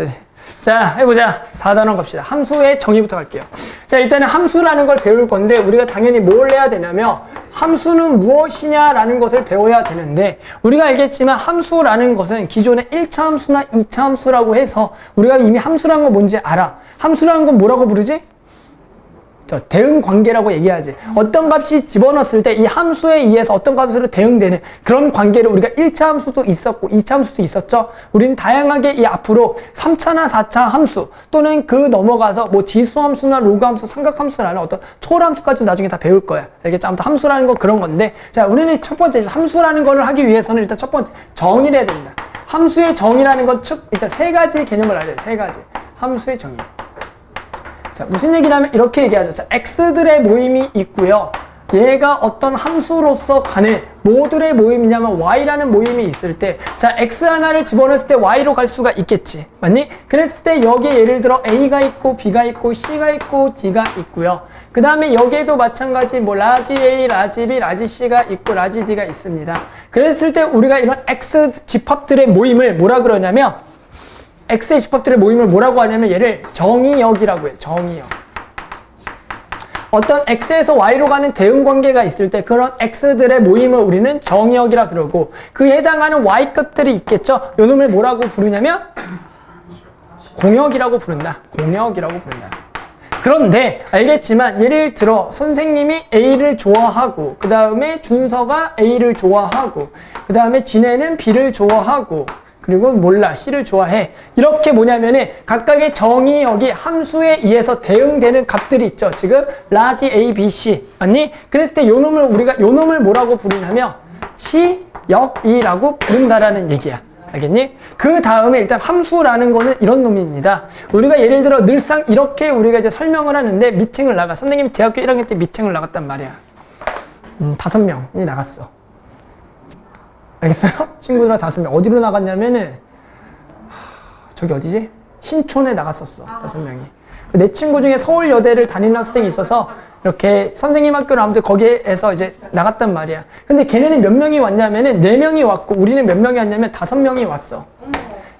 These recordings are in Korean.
네. 자, 해보자. 4단원 갑시다. 함수의 정의부터 갈게요. 자, 일단은 함수라는 걸 배울 건데 우리가 당연히 뭘 해야 되냐면 함수는 무엇이냐라는 것을 배워야 되는데 우리가 알겠지만 함수라는 것은 기존의 1차 함수나 2차 함수라고 해서 우리가 이미 함수라는 건 뭔지 알아. 함수라는 건 뭐라고 부르지? 대응 관계라고 얘기하지. 어떤 값이 집어넣었을 때 이 함수에 의해서 어떤 값으로 대응되는 그런 관계를 우리가 1차 함수도 있었고 2차 함수도 있었죠. 우리는 다양하게 이 앞으로 3차나 4차 함수 또는 그 넘어가서 뭐 지수함수나 로그함수, 삼각함수라는 어떤 초월함수까지 나중에 다 배울 거야. 알겠지? 아무튼 함수라는 건 그런 건데 자, 우리는 첫 번째 함수라는 거를 하기 위해서는 일단 첫 번째 정의를 해야 됩니다. 함수의 정의라는 건 일단 세 가지 개념을 알아야 돼. 세 가지. 함수의 정의. 자, 무슨 얘기냐면 이렇게 얘기하죠. 자, x들의 모임이 있고요. 얘가 어떤 함수로서 가는 뭐들의 모임이냐면 y라는 모임이 있을 때 자, x 하나를 집어넣었을 때 y로 갈 수가 있겠지. 맞니? 그랬을 때 여기에 예를 들어 a가 있고 b가 있고 c가 있고 d가 있고요. 그 다음에 여기에도 마찬가지 뭐 라지 a, 라지 b, 라지 c가 있고 라지 d가 있습니다. 그랬을 때 우리가 이런 x 집합들의 모임을 뭐라 그러냐면 x의 집합들의 모임을 뭐라고 하냐면 얘를 정의역이라고 해요. 정의역. 어떤 x에서 y로 가는 대응관계가 있을 때 그런 x들의 모임을 우리는 정의역이라 그러고 그에 해당하는 y급들이 있겠죠. 요 놈을 뭐라고 부르냐면 공역이라고 부른다. 공역이라고 부른다. 그런데 알겠지만 예를 들어 선생님이 A를 좋아하고 그 다음에 준서가 A를 좋아하고 그 다음에 진혜는 B를 좋아하고 그리고 몰라 C를 좋아해. 이렇게 뭐냐면은 각각의 정의역이 함수에 의해서 대응되는 값들이 있죠. 지금 라지 A, B, C 맞니? 그랬을 때 요 놈을 우리가 요 놈을 뭐라고 부르냐면 치역이라고 부른다라는 얘기야. 알겠니? 그 다음에 일단 함수라는 거는 이런 놈입니다. 우리가 예를 들어 늘상 이렇게 우리가 이제 설명을 하는데 미팅을 나가. 선생님이 대학교 1학년 때 미팅을 나갔단 말이야. 5명이 나갔어. 알겠어요? 친구들하고 5명. 어디로 나갔냐면은 저기 어디지? 신촌에 나갔었어. 5명이. 내 친구 중에 서울여대를 다니는 학생이 있어서 이렇게 선생님 학교를 아무튼 거기에서 이제 나갔단 말이야. 근데 걔네는 몇 명이 왔냐면은 4명이 왔고 우리는 몇 명이 왔냐면 5명이 왔어.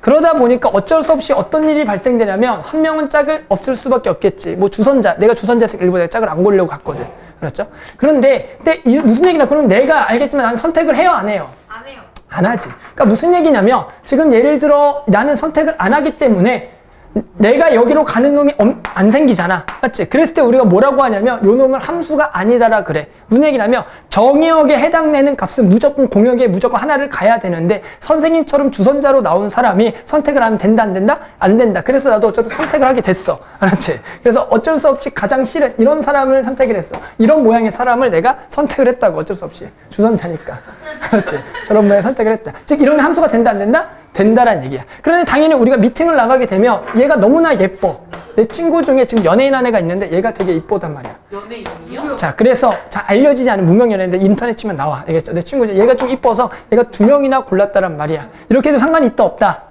그러다 보니까 어쩔 수 없이 어떤 일이 발생되냐면 한 명은 짝을 없을 수밖에 없겠지. 뭐 주선자, 내가 주선자에서 일부 내가 짝을 안 고르려고 갔거든. 그렇죠? 그런데 무슨 얘기냐? 그럼 내가 알겠지만 나는 선택을 해요, 안 해요? 안 해요. 안 하지. 그러니까 무슨 얘기냐면 지금 예를 들어 나는 선택을 안 하기 때문에 내가 여기로 가는 놈이 안 생기잖아. 맞지? 그랬을 때 우리가 뭐라고 하냐면 요 놈은 함수가 아니다라 그래. 무슨 얘기냐면 정의역에 해당되는 값은 무조건 공역에 무조건 하나를 가야 되는데 선생님처럼 주선자로 나온 사람이 선택을 하면 된다 안 된다? 안 된다. 그래서 나도 어차피 선택을 하게 됐어. 알았지? 그래서 어쩔 수 없이 가장 싫은 이런 사람을 선택을 했어. 이런 모양의 사람을 내가 선택을 했다고. 어쩔 수 없이. 주선자니까. 그렇지? 저런 모양의 선택을 했다. 즉 이러면 함수가 된다 안 된다? 된다란 얘기야. 그런데 당연히 우리가 미팅을 나가게 되면 얘가 너무나 예뻐. 내 친구 중에 지금 연예인한 애가 있는데 얘가 되게 이쁘단 말이야. 연예인이요? 자, 그래서 잘 알려지지 않은 무명 연예인인데 인터넷 치면 나와. 알겠죠? 내 친구 중에 얘가 좀 이뻐서 얘가 2명이나 골랐다란 말이야. 이렇게 해도 상관이 있다 없다?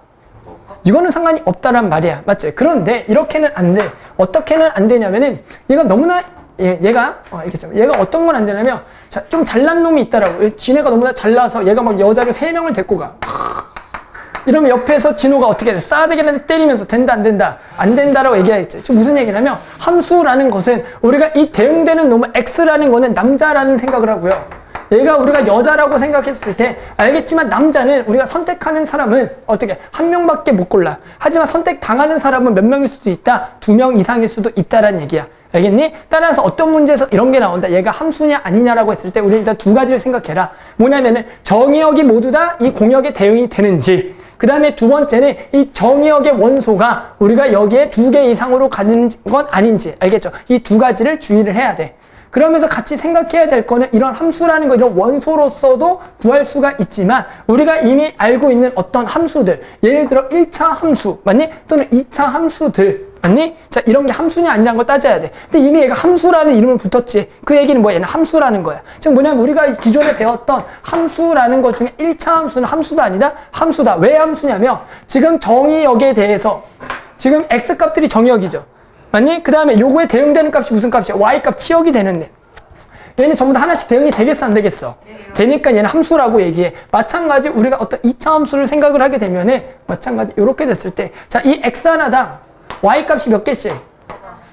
이거는 상관이 없다란 말이야. 맞지? 그런데 이렇게는 안 돼. 어떻게는 안 되냐면은 얘가 너무나 얘가 알겠죠? 얘가 어떤 건 안 되냐면 자, 좀 잘난 놈이 있다라고. 진해가 너무나 잘나서 얘가 막 여자를 3명을 데리고 가. 이러면 옆에서 진호가 어떻게 돼? 싸대기를 때리면서 된다 안 된다? 안 된다라고 얘기하겠지. 지금 무슨 얘기냐면 함수라는 것은 우리가 이 대응되는 놈은 x라는 거는 남자라는 생각을 하고요. 얘가 우리가 여자라고 생각했을 때 알겠지만 남자는 우리가 선택하는 사람은 어떻게 한 명밖에 못 골라. 하지만 선택당하는 사람은 몇 명일 수도 있다. 2명 이상일 수도 있다라는 얘기야. 알겠니? 따라서 어떤 문제에서 이런 게 나온다. 얘가 함수냐 아니냐라고 했을 때 우리는 일단 2가지를 생각해라. 뭐냐면은 정의역이 모두 다 이 공역에 대응이 되는지 그 다음에 두 번째는 이 정의역의 원소가 우리가 여기에 2개 이상으로 가는 건 아닌지 알겠죠? 이 2가지를 주의를 해야 돼. 그러면서 같이 생각해야 될 거는 이런 함수라는 거 이런 원소로서도 구할 수가 있지만 우리가 이미 알고 있는 어떤 함수들 예를 들어 1차 함수 맞니? 또는 2차 함수들 맞니? 자 이런 게 함수냐 아니냐는 걸 따져야 돼. 근데 이미 얘가 함수라는 이름을 붙었지. 그 얘기는 뭐야? 얘는 함수라는 거야. 즉 뭐냐면 우리가 기존에 배웠던 함수라는 것 중에 1차 함수는 함수도 아니다? 함수다. 왜 함수냐면 지금 정의역에 대해서 지금 x값들이 정의역이죠. 맞니? 그 다음에 요거에 대응되는 값이 무슨 값이야? y값 치역이 되는데 얘는 전부 다 하나씩 대응이 되겠어, 안 되겠어? 되니까 얘는 함수라고 얘기해. 마찬가지 우리가 어떤 2차 함수를 생각을 하게 되면은 마찬가지 이렇게 됐을 때 자, 이 x 하나당 y 값이 몇 개씩?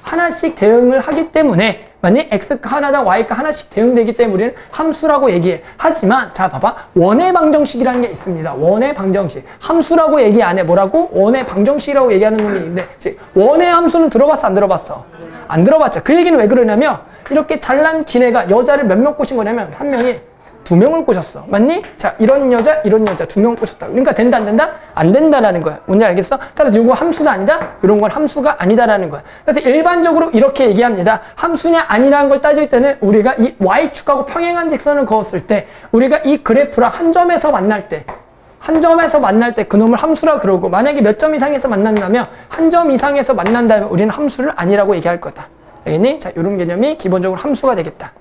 하나씩 대응을 하기 때문에 만약 x 하나당 y가 하나씩 대응되기 때문에 우리는 함수라고 얘기해. 하지만 자 봐봐. 원의 방정식이라는 게 있습니다. 원의 방정식. 함수라고 얘기 안 해. 뭐라고? 원의 방정식이라고 얘기하는 놈이 있는데 원의 함수는 들어봤어, 안 들어봤어? 안 들어봤죠. 그 얘기는 왜 그러냐면 이렇게 잘난 기내가 여자를 몇 명 꼬신 거냐면 한 명이 2명을 꼬셨어. 맞니? 자, 이런 여자 2명 꼬셨다. 그러니까 된다, 안 된다? 안 된다라는 거야. 뭔지 알겠어? 따라서 이거 함수가 아니다? 이런 건 함수가 아니다라는 거야. 그래서 일반적으로 이렇게 얘기합니다. 함수냐 아니라는 걸 따질 때는 우리가 이 y축하고 평행한 직선을 그었을 때 우리가 이 그래프랑 한 점에서 만날 때 그놈을 함수라 그러고 만약에 몇 점 이상에서 만난다면 한 점 이상에서 만난다면 우리는 함수를 아니라고 얘기할 거다. 알겠니? 자, 이런 개념이 기본적으로 함수가 되겠다.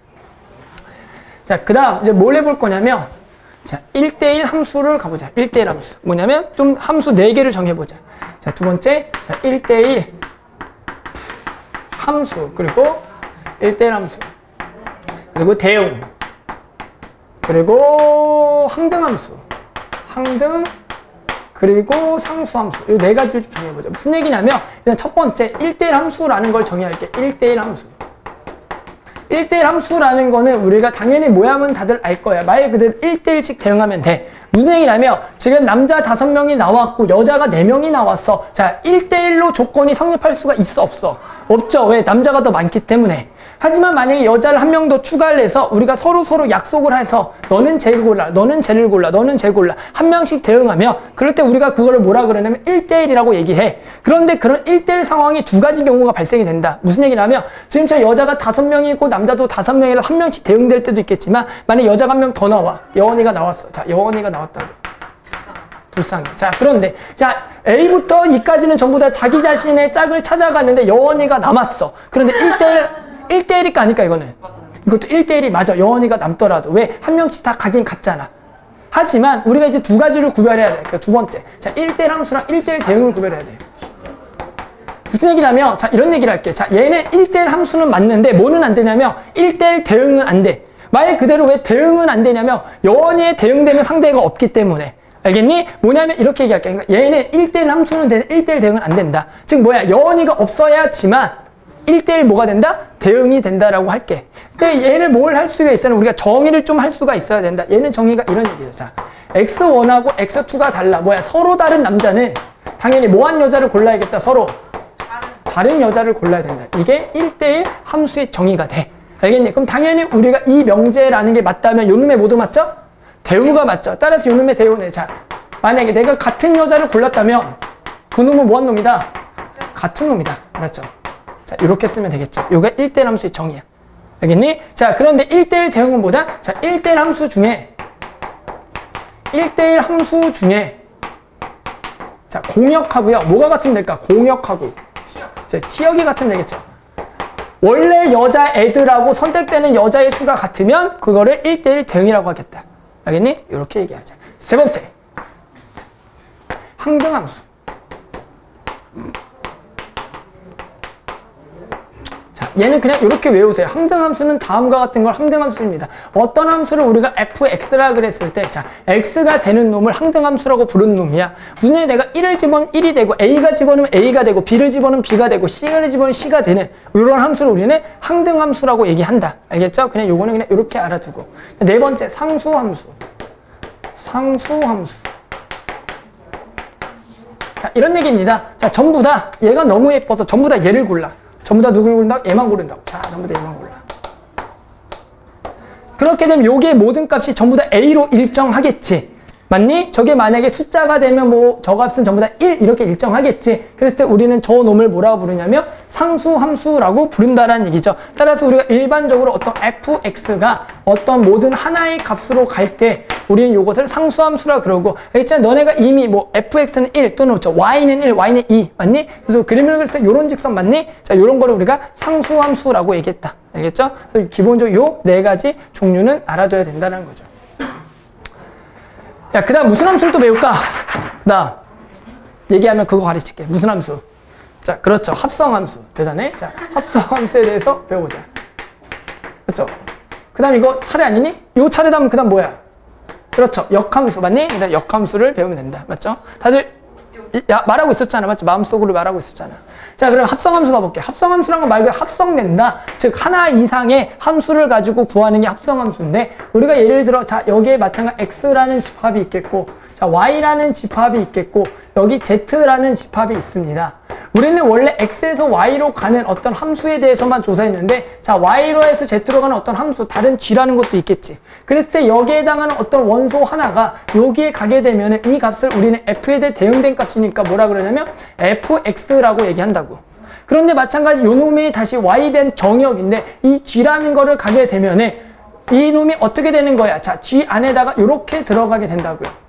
자, 그 다음, 이제 뭘 해볼 거냐면, 자, 1대1 함수를 가보자. 1대1 함수. 뭐냐면, 좀 함수 4개를 정해보자. 자, 두 번째, 자, 1대1 함수. 그리고 1대1 함수. 그리고 대응. 그리고 항등 함수. 항등. 그리고 상수 함수. 이 4가지를 좀 정해보자. 무슨 얘기냐면, 일단 첫 번째, 1대1 함수라는 걸 정의할게. 1대1 함수. 1대1 함수라는 거는 우리가 당연히 모양은 다들 알 거야. 말 그대로 1대1씩 대응하면 돼. 무슨 얘기냐면 지금 남자 5명이 나왔고 여자가 4명이 나왔어. 자, 1대1로 조건이 성립할 수가 있어, 없어? 없죠. 왜? 남자가 더 많기 때문에. 하지만 만약에 여자를 한 명 더 추가를 해서 우리가 서로 약속을 해서 너는 쟤를 골라, 너는 쟤를 골라, 너는 쟤 골라 한 명씩 대응하면 그럴 때 우리가 그거를 뭐라 그러냐면 1대1이라고 얘기해. 그런데 그런 1대1 상황이 2가지 경우가 발생이 된다. 무슨 얘기냐면 지금 저 여자가 5명이고 남자도 5명이라 한 명씩 대응될 때도 있겠지만 만약에 여자가 한 명 더 나와. 여원이가 나왔어. 자, 여원이가 나왔다고. 불쌍해. 자, 그런데 자, A부터 E까지는 전부 다 자기 자신의 짝을 찾아가는데 여원이가 남았어. 그런데 1대1이니까 아닐까 이거는. 이것도 1대1이 맞아. 여원이가 남더라도. 왜? 한 명씩 다 가긴 갔잖아. 하지만 우리가 이제 2가지를 구별해야 돼. 그러니까 두 번째. 자, 1대1 함수랑 1대1 대응을 구별해야 돼. 무슨 얘기냐면 자, 이런 얘기를 할게. 자, 얘는 1대1 함수는 맞는데 뭐는 안 되냐면 1대1 대응은 안 돼. 말 그대로 왜 대응은 안 되냐면 여원이에 대응되는 상대가 없기 때문에. 알겠니? 뭐냐면 이렇게 얘기할게. 그러니까 얘는 1대1 함수는 되는데 1대1 대응은 안 된다. 즉 뭐야? 여원이가 없어야지만 1대1 뭐가 된다? 대응이 된다라고 할게. 근데 얘를 뭘 할 수가 있어요? 우리가 정의를 좀 할 수가 있어야 된다. 얘는 정의가 이런 얘기예요. 자, X1하고 X2가 달라. 뭐야? 서로 다른 남자는 당연히 뭐한 여자를 골라야겠다. 서로 다른 여자를 골라야 된다. 이게 1대1 함수의 정의가 돼. 알겠니? 그럼 당연히 우리가 이 명제라는 게 맞다면 요 놈의 모두 맞죠? 대우가 맞죠? 따라서 요 놈의 대우네. 자, 만약에 내가 같은 여자를 골랐다면 그 놈은 뭐한 놈이다? 같은 놈이다. 알았죠? 자, 이렇게 쓰면 되겠죠. 요게 1대1 함수의 정의야. 알겠니? 자, 그런데 1대1 대응은 뭐다? 자, 1대1 함수 중에 자, 공역하고요. 뭐가 같으면 될까? 공역하고. 자, 치역이 같으면 되겠죠. 원래 여자애들하고 선택되는 여자의 수가 같으면 그거를 1대1 대응이라고 하겠다. 알겠니? 이렇게 얘기하자. 세 번째. 항등함수. 자, 얘는 그냥 이렇게 외우세요. 항등함수는 다음과 같은 걸 항등함수입니다. 어떤 함수를 우리가 fx라 그랬을 때, 자, x가 되는 놈을 항등함수라고 부르는 놈이야. 무슨 얘기? 내가 1을 집어넣으면 1이 되고, a가 집어넣으면 a가 되고, b를 집어넣으면 b가 되고, c를 집어넣으면 c가 되는 이런 함수를 우리는 항등함수라고 얘기한다. 알겠죠? 그냥 요거는 그냥 이렇게 알아두고. 네 번째, 상수함수. 상수함수. 자, 이런 얘기입니다. 자, 전부 다 얘가 너무 예뻐서 전부 다 얘를 골라. 전부 다 누굴 고른다고? 얘만 고른다고. 자, 전부 다 얘만 골라. 그렇게 되면 요게 모든 값이 전부 다 A로 일정하겠지. 맞니? 저게 만약에 숫자가 되면 뭐 저 값은 전부 다 1 이렇게 일정하겠지. 그랬을 때 우리는 저 놈을 뭐라고 부르냐면 상수함수라고 부른다라는 얘기죠. 따라서 우리가 일반적으로 어떤 fx가 어떤 모든 하나의 값으로 갈 때 우리는 이것을 상수함수라 그러고, 있잖아, 너네가 이미 뭐 fx는 1 또는 y는 1, y는 2 맞니? 그래서 그림을 그릴 때 이런 직선 맞니? 자, 이런 거를 우리가 상수함수라고 얘기했다. 알겠죠? 그래서 기본적으로 요 4가지 종류는 알아둬야 된다는 거죠. 야, 그 다음 무슨 함수를 또 배울까? 나 얘기하면 그거 가르칠게. 무슨 함수? 자, 그렇죠. 합성함수. 대단해. 자, 합성함수에 대해서 배워보자. 그렇죠? 그 다음 이거 차례 아니니? 요 차례 다음 그 다음 뭐야? 그렇죠. 역함수 맞니? 그다음 역함수를 배우면 된다. 맞죠? 다들 말하고 있었잖아. 맞죠? 마음속으로 말하고 있었잖아. 자, 그럼 합성함수 가볼게. 합성함수란 건 말 그대로 합성된다. 즉 하나 이상의 함수를 가지고 구하는 게 합성함수인데 우리가 예를 들어 자 여기에 마찬가지 x라는 집합이 있겠고 자 y라는 집합이 있겠고 여기 z라는 집합이 있습니다. 우리는 원래 x에서 y로 가는 어떤 함수에 대해서만 조사했는데 자 y로 해서 z로 가는 어떤 함수 다른 g라는 것도 있겠지. 그랬을 때 여기에 해당하는 어떤 원소 하나가 여기에 가게 되면 이 값을 우리는 f에 대해 대응된 값이니까 뭐라 그러냐면 fx라고 얘기한다고. 그런데 마찬가지 요 놈이 다시 y 된 정역인데 이 g라는 거를 가게 되면 이 놈이 어떻게 되는 거야? 자 g 안에다가 이렇게 들어가게 된다고요.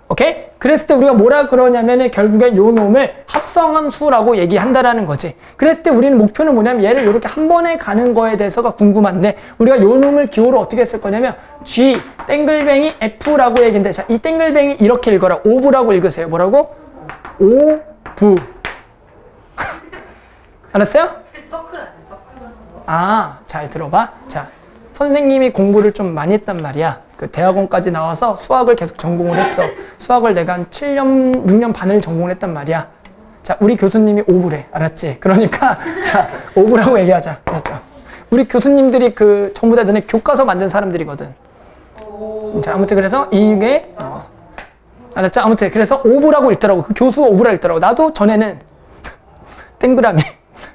오케이? 그랬을 때 우리가 뭐라 그러냐면은 결국엔 요 놈을 합성함수라고 얘기한다라는 거지. 그랬을 때 우리는 목표는 뭐냐면 얘를 이렇게 한 번에 가는 거에 대해서가 궁금한데 우리가 요 놈을 기호로 어떻게 쓸 거냐면 G 땡글뱅이 F라고 얘기인데 자, 이 땡글뱅이 이렇게 읽어라. 오브라고 읽으세요. 뭐라고? 오브. 알았어요? 서클 아니야, 서클. 아, 잘 들어봐. 자, 선생님이 공부를 좀 많이 했단 말이야. 그 대학원까지 나와서 수학을 계속 전공을 했어. 수학을 내가 한 7년, 6년 반을 전공을 했단 말이야. 자, 우리 교수님이 오브래. 알았지? 그러니까, 자, 오브라고 얘기하자. 알았죠? 우리 교수님들이 그, 전부 다 너네 교과서 만든 사람들이거든. 자, 아무튼 그래서 이게, 알았죠? 아무튼 그래서 오브라고 읽더라고. 그 교수가 오브라고 읽더라고. 나도 전에는 땡그라미,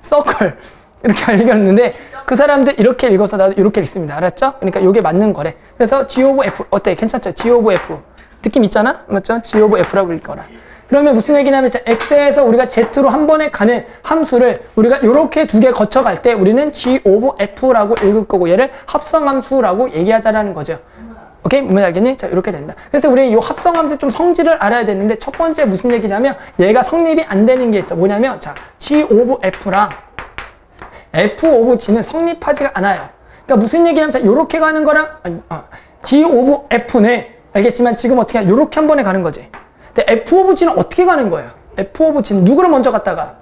서클, 이렇게 읽었는데 그 사람들 이렇게 읽어서 나도 이렇게 읽습니다. 알았죠? 그러니까 이게 맞는 거래. 그래서 G of F 어때? 괜찮죠? G of F 느낌 있잖아? 맞죠? G of F라고 읽거라. 그러면 무슨 얘기냐면 X에서 우리가 Z로 한 번에 가는 함수를 우리가 이렇게 두 개 거쳐갈 때 우리는 G of F라고 읽을 거고 얘를 합성함수라고 얘기하자라는 거죠. 오케이? 뭔지 알겠니? 자, 이렇게 된다. 그래서 우리 이 합성함수 좀 성질을 알아야 되는데 첫 번째 무슨 얘기냐면 얘가 성립이 안 되는 게 있어. 뭐냐면 자, G of F랑 F of G는 성립하지가 않아요. 그러니까 무슨 얘기냐면 자, 요렇게 가는 거랑 G of F는 알겠지만 지금 어떻게 하냐? 요렇게 한 번에 가는 거지. 근데 F of G는 어떻게 가는 거야? F of G는 누구를 먼저 갔다가?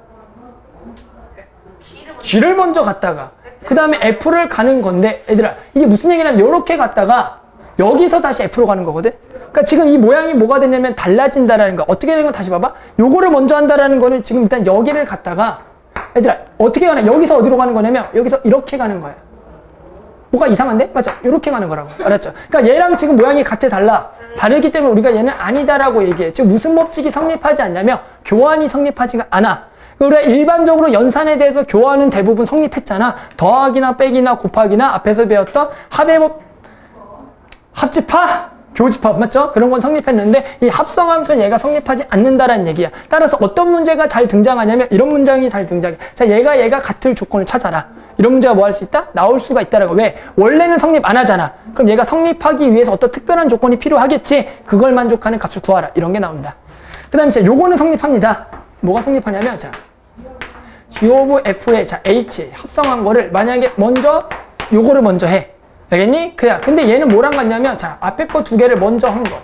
G를 먼저 갔다가 그 다음에 F를 가는 건데 얘들아 이게 무슨 얘기냐면 요렇게 갔다가 여기서 다시 F로 가는 거거든? 그러니까 지금 이 모양이 뭐가 되냐면 달라진다라는 거. 어떻게 되는 건 다시 봐봐. 요거를 먼저 한다라는 거는 지금 일단 여기를 갔다가 얘들아 어떻게 가냐? 여기서 어디로 가는 거냐면 여기서 이렇게 가는 거야. 뭐가 이상한데? 맞죠? 이렇게 가는 거라고. 알았죠? 그러니까 얘랑 지금 모양이 같아 달라. 다르기 때문에 우리가 얘는 아니다라고 얘기해. 지금 무슨 법칙이 성립하지 않냐면 교환이 성립하지가 않아. 우리가 일반적으로 연산에 대해서 교환은 대부분 성립했잖아. 더하기나 빼기나 곱하기나 앞에서 배웠던 합의 법, 합집합, 교집합 맞죠? 그런 건 성립했는데 이 합성함수는 얘가 성립하지 않는다라는 얘기야. 따라서 어떤 문제가 잘 등장하냐면 이런 문장이 잘 등장해. 자, 얘가 같을 조건을 찾아라. 이런 문제가 뭐 할 수 있다? 나올 수가 있다라고. 왜? 원래는 성립 안 하잖아. 그럼 얘가 성립하기 위해서 어떤 특별한 조건이 필요하겠지? 그걸 만족하는 값을 구하라. 이런 게 나온다. 그 다음에 요거는 성립합니다. 뭐가 성립하냐면 자, G of F의 자, H 합성한 거를 만약에 먼저 요거를 먼저 해. 알겠니? 그야. 근데 얘는 뭐랑 같냐면 자, 앞에 거 두 개를 먼저 한 거.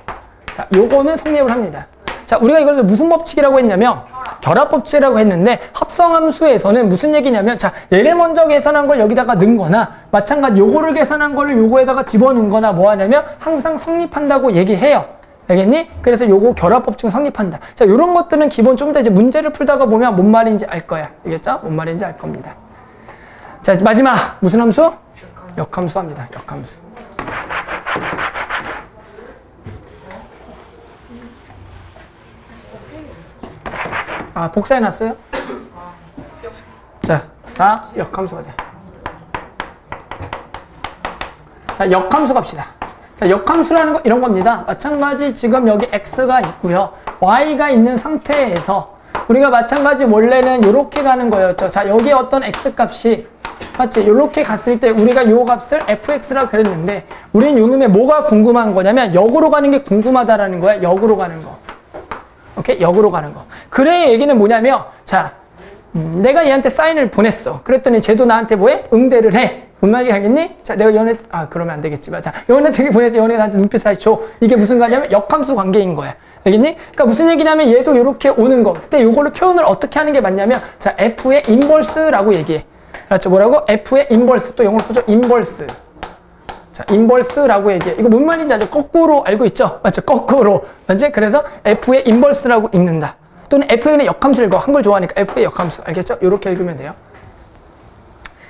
자, 요거는 성립을 합니다. 자, 우리가 이걸 무슨 법칙이라고 했냐면 결합법칙이라고 했는데 합성함수에서는 무슨 얘기냐면 자, 얘를 먼저 계산한 걸 여기다가 넣은 거나 마찬가지 요거를 계산한 거를 요거에다가 집어넣은 거나 뭐 하냐면 항상 성립한다고 얘기해요. 알겠니? 그래서 요거 결합법칙은 성립한다. 자, 요런 것들은 기본 좀 더 이제 문제를 풀다가 보면 뭔 말인지 알 거야. 알겠죠? 뭔 말인지 알 겁니다. 자, 마지막 무슨 함수? 역함수 합니다. 역함수. 아, 복사해놨어요? 자, 4 역함수 가자. 자, 역함수 갑시다. 자, 역함수라는 거 이런 겁니다. 마찬가지 지금 여기 x가 있고요. y가 있는 상태에서 우리가 마찬가지 원래는 이렇게 가는 거였죠. 자, 여기에 어떤 x값이 맞지? 이렇게 갔을 때 우리가 요 값을 fx라 그랬는데 우리는 요 놈에 뭐가 궁금한 거냐면 역으로 가는 게 궁금하다라는 거야. 역으로 가는 거. 오케이? 역으로 가는 거. 그래 얘기는 뭐냐면 자, 내가 얘한테 사인을 보냈어. 그랬더니 쟤도 나한테 뭐해? 응대를 해. 뭔 말인지 알겠니? 자, 내가 연애, 그러면 안 되겠지만. 자, 연애한테 보내서 연애가 나한테 눈빛 사이 줘. 이게 무슨 관계냐면 역함수 관계인 거야. 알겠니? 그러니까 무슨 얘기냐면 얘도 이렇게 오는 거. 그때 요걸로 표현을 어떻게 하는 게 맞냐면 자, F의 인버스라고 얘기해. 알았죠? 뭐라고? F의 인버스. 또 영어로 써줘. 인버스. 자, 인버스라고 얘기해. 이거 뭔 말인지 알죠? 거꾸로 알고 있죠? 맞죠? 거꾸로. 맞지? 그래서 F의 인버스라고 읽는다. 또는 F의 그냥 역함수 읽어. 한글 좋아하니까 F의 역함수. 알겠죠? 이렇게 읽으면 돼요.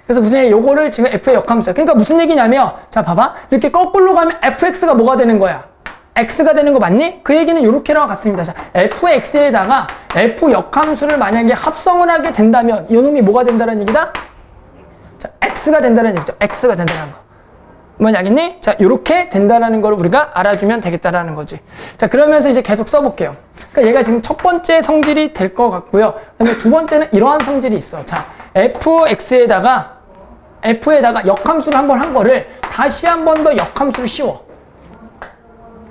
그래서 무슨 얘기, 요거를 지금 F의 역함수야. 그러니까 무슨 얘기냐면, 자, 봐봐. 이렇게 거꾸로 가면 FX가 뭐가 되는 거야? X가 되는 거 맞니? 그 얘기는 요렇게랑 같습니다. 자, FX에다가 F 역함수를 만약에 합성을 하게 된다면, 이놈이 뭐가 된다는 얘기다? 자, X가 된다는 얘기죠. X가 된다는 거. 뭔지 알겠니? 자, 요렇게 된다는 걸 우리가 알아주면 되겠다라는 거지. 자, 그러면서 이제 계속 써볼게요. 그러니까 얘가 지금 첫 번째 성질이 될 것 같고요. 그다음에 두 번째는 이러한 성질이 있어. 자, F에다가 역함수를 한 번 한 거를 다시 한 번 더 역함수를 씌워.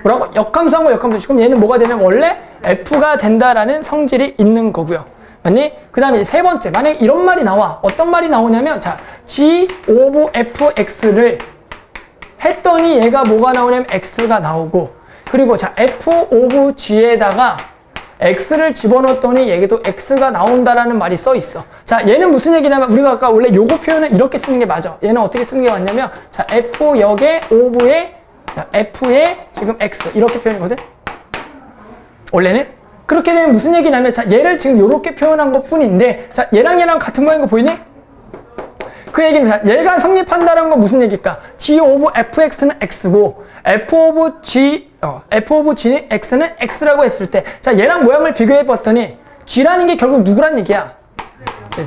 뭐라고? 역함수 한 거 역함수 씌워. 그럼 얘는 뭐가 되냐면 원래 F가 된다라는 성질이 있는 거고요. 맞니? 그 다음에 세 번째. 만약에 이런 말이 나와. 어떤 말이 나오냐면, 자, G of Fx를 했더니 얘가 뭐가 나오냐면 X가 나오고, 그리고 자, F of G에다가 X를 집어넣었더니 얘도 X가 나온다라는 말이 써 있어. 자, 얘는 무슨 얘기냐면 우리가 아까 원래 요거 표현은 이렇게 쓰는 게 맞아. 얘는 어떻게 쓰는 게 맞냐면, 자, F 역의 of의 F의 지금 X 이렇게 표현이거든. 원래는 그렇게 되면 무슨 얘기냐면, 자, 얘를 지금 요렇게 표현한 것 뿐인데, 자, 얘랑 같은 모양인 거 보이니? 그 얘기는 얘가 성립한다는 건 무슨 얘기일까? G of Fx는 X고 F of G는 X라고 했을 때, 자, 얘랑 모양을 비교해 봤더니 G라는 게 결국 누구란 얘기야?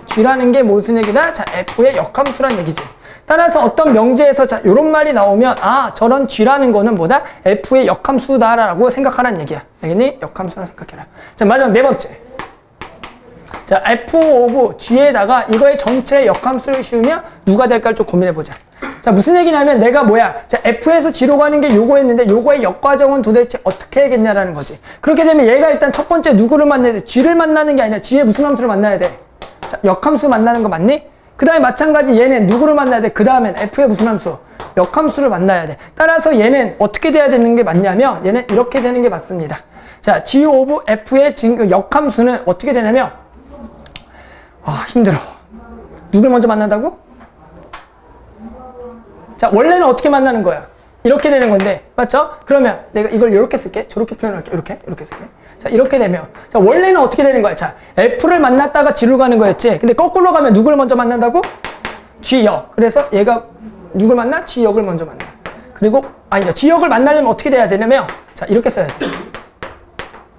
G라는 게 무슨 얘기다? 자, F의 역함수란 얘기지. 따라서 어떤 명제에서 자, 요런 말이 나오면, 아, 저런 G라는 거는 뭐다? F의 역함수다라고 생각하라는 얘기야. 알겠니? 역함수라 생각해라. 자, 마지막 네 번째. 자, F of G에다가 이거의 전체 역함수를 씌우면 누가 될까를 좀 고민해보자. 자, 무슨 얘기냐면 내가 뭐야? 자, F에서 G로 가는 게 요거였는데 요거의 역과정은 도대체 어떻게 해야겠냐라는 거지. 그렇게 되면 얘가 일단 첫 번째 누구를 만나야 돼? G를 만나는 게 아니라 G의 무슨 함수를 만나야 돼? 자, 역함수 만나는 거 맞니? 그 다음에 마찬가지 얘는 누구를 만나야 돼? 그 다음엔 F의 무슨 함수? 역함수를 만나야 돼. 따라서 얘는 어떻게 돼야 되는 게 맞냐면 얘는 이렇게 되는 게 맞습니다. 자, G of F의 지금 역함수는 어떻게 되냐면, 아, 힘들어. 누굴 먼저 만난다고? 자, 원래는 어떻게 만나는 거야? 이렇게 되는 건데, 맞죠? 그러면 내가 이걸 이렇게 쓸게. 저렇게 표현할게. 이렇게 쓸게. 자, 이렇게 되면, 자, 원래는 어떻게 되는 거야? 자, F를 만났다가 G로 가는 거였지. 근데 거꾸로 가면 누굴 먼저 만난다고? G역. 그래서 얘가 누굴 만나? G역을 먼저 만나. 그리고, 아니죠. G역을 만나려면 어떻게 돼야 되냐면, 자, 이렇게 써야지.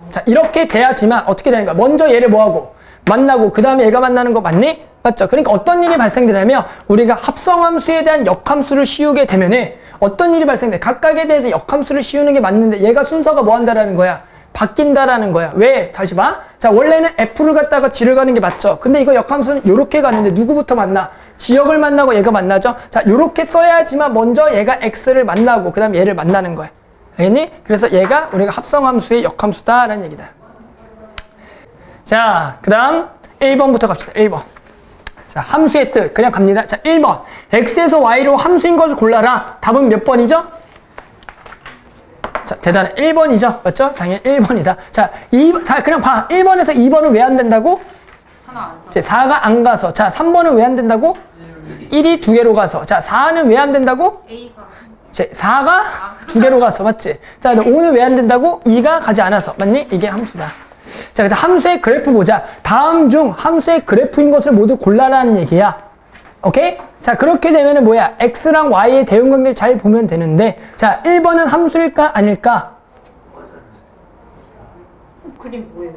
자, 이렇게 돼야지만 어떻게 되는 거야? 먼저 얘를 뭐하고? 만나고 그 다음에 얘가 만나는 거 맞니? 맞죠? 그러니까 어떤 일이 발생되냐면 우리가 합성함수에 대한 역함수를 씌우게 되면은 어떤 일이 발생돼? 각각에 대해서 역함수를 씌우는 게 맞는데 얘가 순서가 뭐 한다라는 거야? 바뀐다라는 거야. 왜? 다시 봐. 자, 원래는 F를 갖다가 G를 가는 게 맞죠? 근데 이거 역함수는 요렇게 가는데 누구부터 만나? G역을 만나고 얘가 만나죠? 자, 요렇게 써야지만 먼저 얘가 X를 만나고 그 다음에 얘를 만나는 거야. 알겠니? 그래서 얘가 우리가 합성함수의 역함수다라는 얘기다. 자, 그 다음 1번부터 갑시다. 1번. 자, 함수의 뜻 그냥 갑니다. 자, 1번. X에서 Y로 함수인 것을 골라라. 답은 몇 번이죠? 자, 대단해. 1번이죠. 맞죠? 당연히 1번이다. 자, 자, 그냥 봐. 1번에서 2번은 왜 안 된다고? 하나 안 써. 4가 안 가서. 자, 3번은 왜 안 된다고? 1이 2개로 가서. 자, 4는 왜 안 된다고? A가 4가 2개로 가서. 맞지? 자, 5는 왜 안 된다고? 2가 가지 않아서. 맞니? 이게 함수다. 자, 그다음 함수의 그래프 보자. 다음 중 함수의 그래프인 것을 모두 골라라는 얘기야. 오케이? 자, 그렇게 되면은 뭐야? X랑 Y의 대응관계를 잘 보면 되는데, 자, 1번은 함수일까? 아닐까? 그림 뭐예요?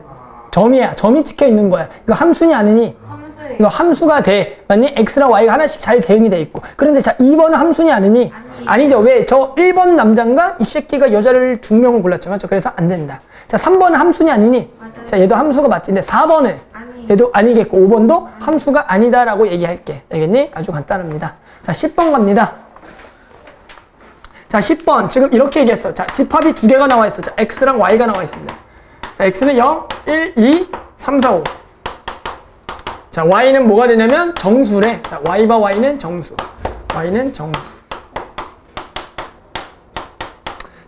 점이야. 점이 찍혀 있는 거야. 이거 함수니 아니니? 함수에 이거 함수가 돼. 맞니? X랑 Y가 하나씩 잘 대응이 돼 있고. 그런데 자, 2번은 함수니 아니니? 아니죠. 왜? 저 1번 남자인가? 이 새끼가 여자를 2명을 골랐죠. 맞죠? 그래서 안 된다. 자, 3번은 함수니 아니니? 맞아요. 자, 얘도 함수가 맞지. 근데 4번은? 아니. 얘도 아니겠고 5번도 함수가 아니다라고 얘기할게. 알겠니? 아주 간단합니다. 자, 10번 갑니다. 자, 10번. 지금 이렇게 얘기했어. 자, 집합이 2개가 나와 있어. 자, X랑 Y가 나와 있습니다. 자, X는 0, 1, 2, 3, 4, 5. 자, Y는 뭐가 되냐면 정수래. 자, Y와 Y는 정수. Y는 정수.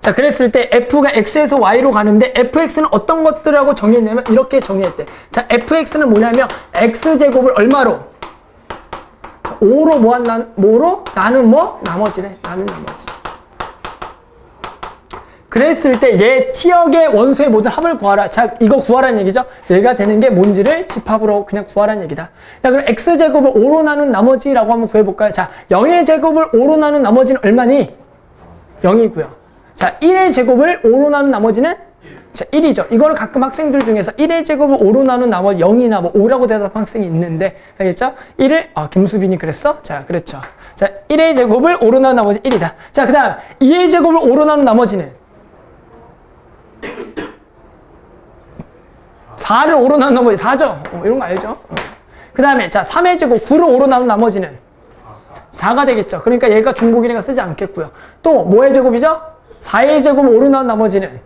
자, 그랬을 때 F가 X에서 Y로 가는데 FX는 어떤 것들하고 정의했냐면 이렇게 정의했대. 자, FX는 뭐냐면 X제곱을 얼마로? 5로 뭐로 나는 뭐? 나머지래. 나는 나머지. 그랬을 때 얘 치역의 원소의 모든 합을 구하라. 자, 이거 구하라는 얘기죠. 얘가 되는 게 뭔지를 집합으로 그냥 구하라는 얘기다. 자, 그럼 x제곱을 5로 나눈 나머지라고 한번 구해볼까요? 자, 0의 제곱을 5로 나눈 나머지는 얼마니? 0이고요. 자, 1의 제곱을 5로 나눈 나머지는? 자, 1이죠. 이거는 가끔 학생들 중에서 1의 제곱을 5로 나눈 나머지 0이나 뭐 5라고 대답한 학생이 있는데, 알겠죠? 1을, 김수빈이 그랬어? 자, 그랬죠. 자, 1의 제곱을 5로 나눈 나머지 1이다. 자, 그 다음 2의 제곱을 5로 나눈 나머지는? 4를 5로 나눈 나머지 4죠? 이런 거 알죠? 그 다음에 자 3의 제곱 9를 5로 나눈 나머지는 4가 되겠죠. 그러니까 얘가 중복이니까 쓰지 않겠고요. 또 뭐의 제곱이죠? 4의 제곱을 5로 나눈 나머지는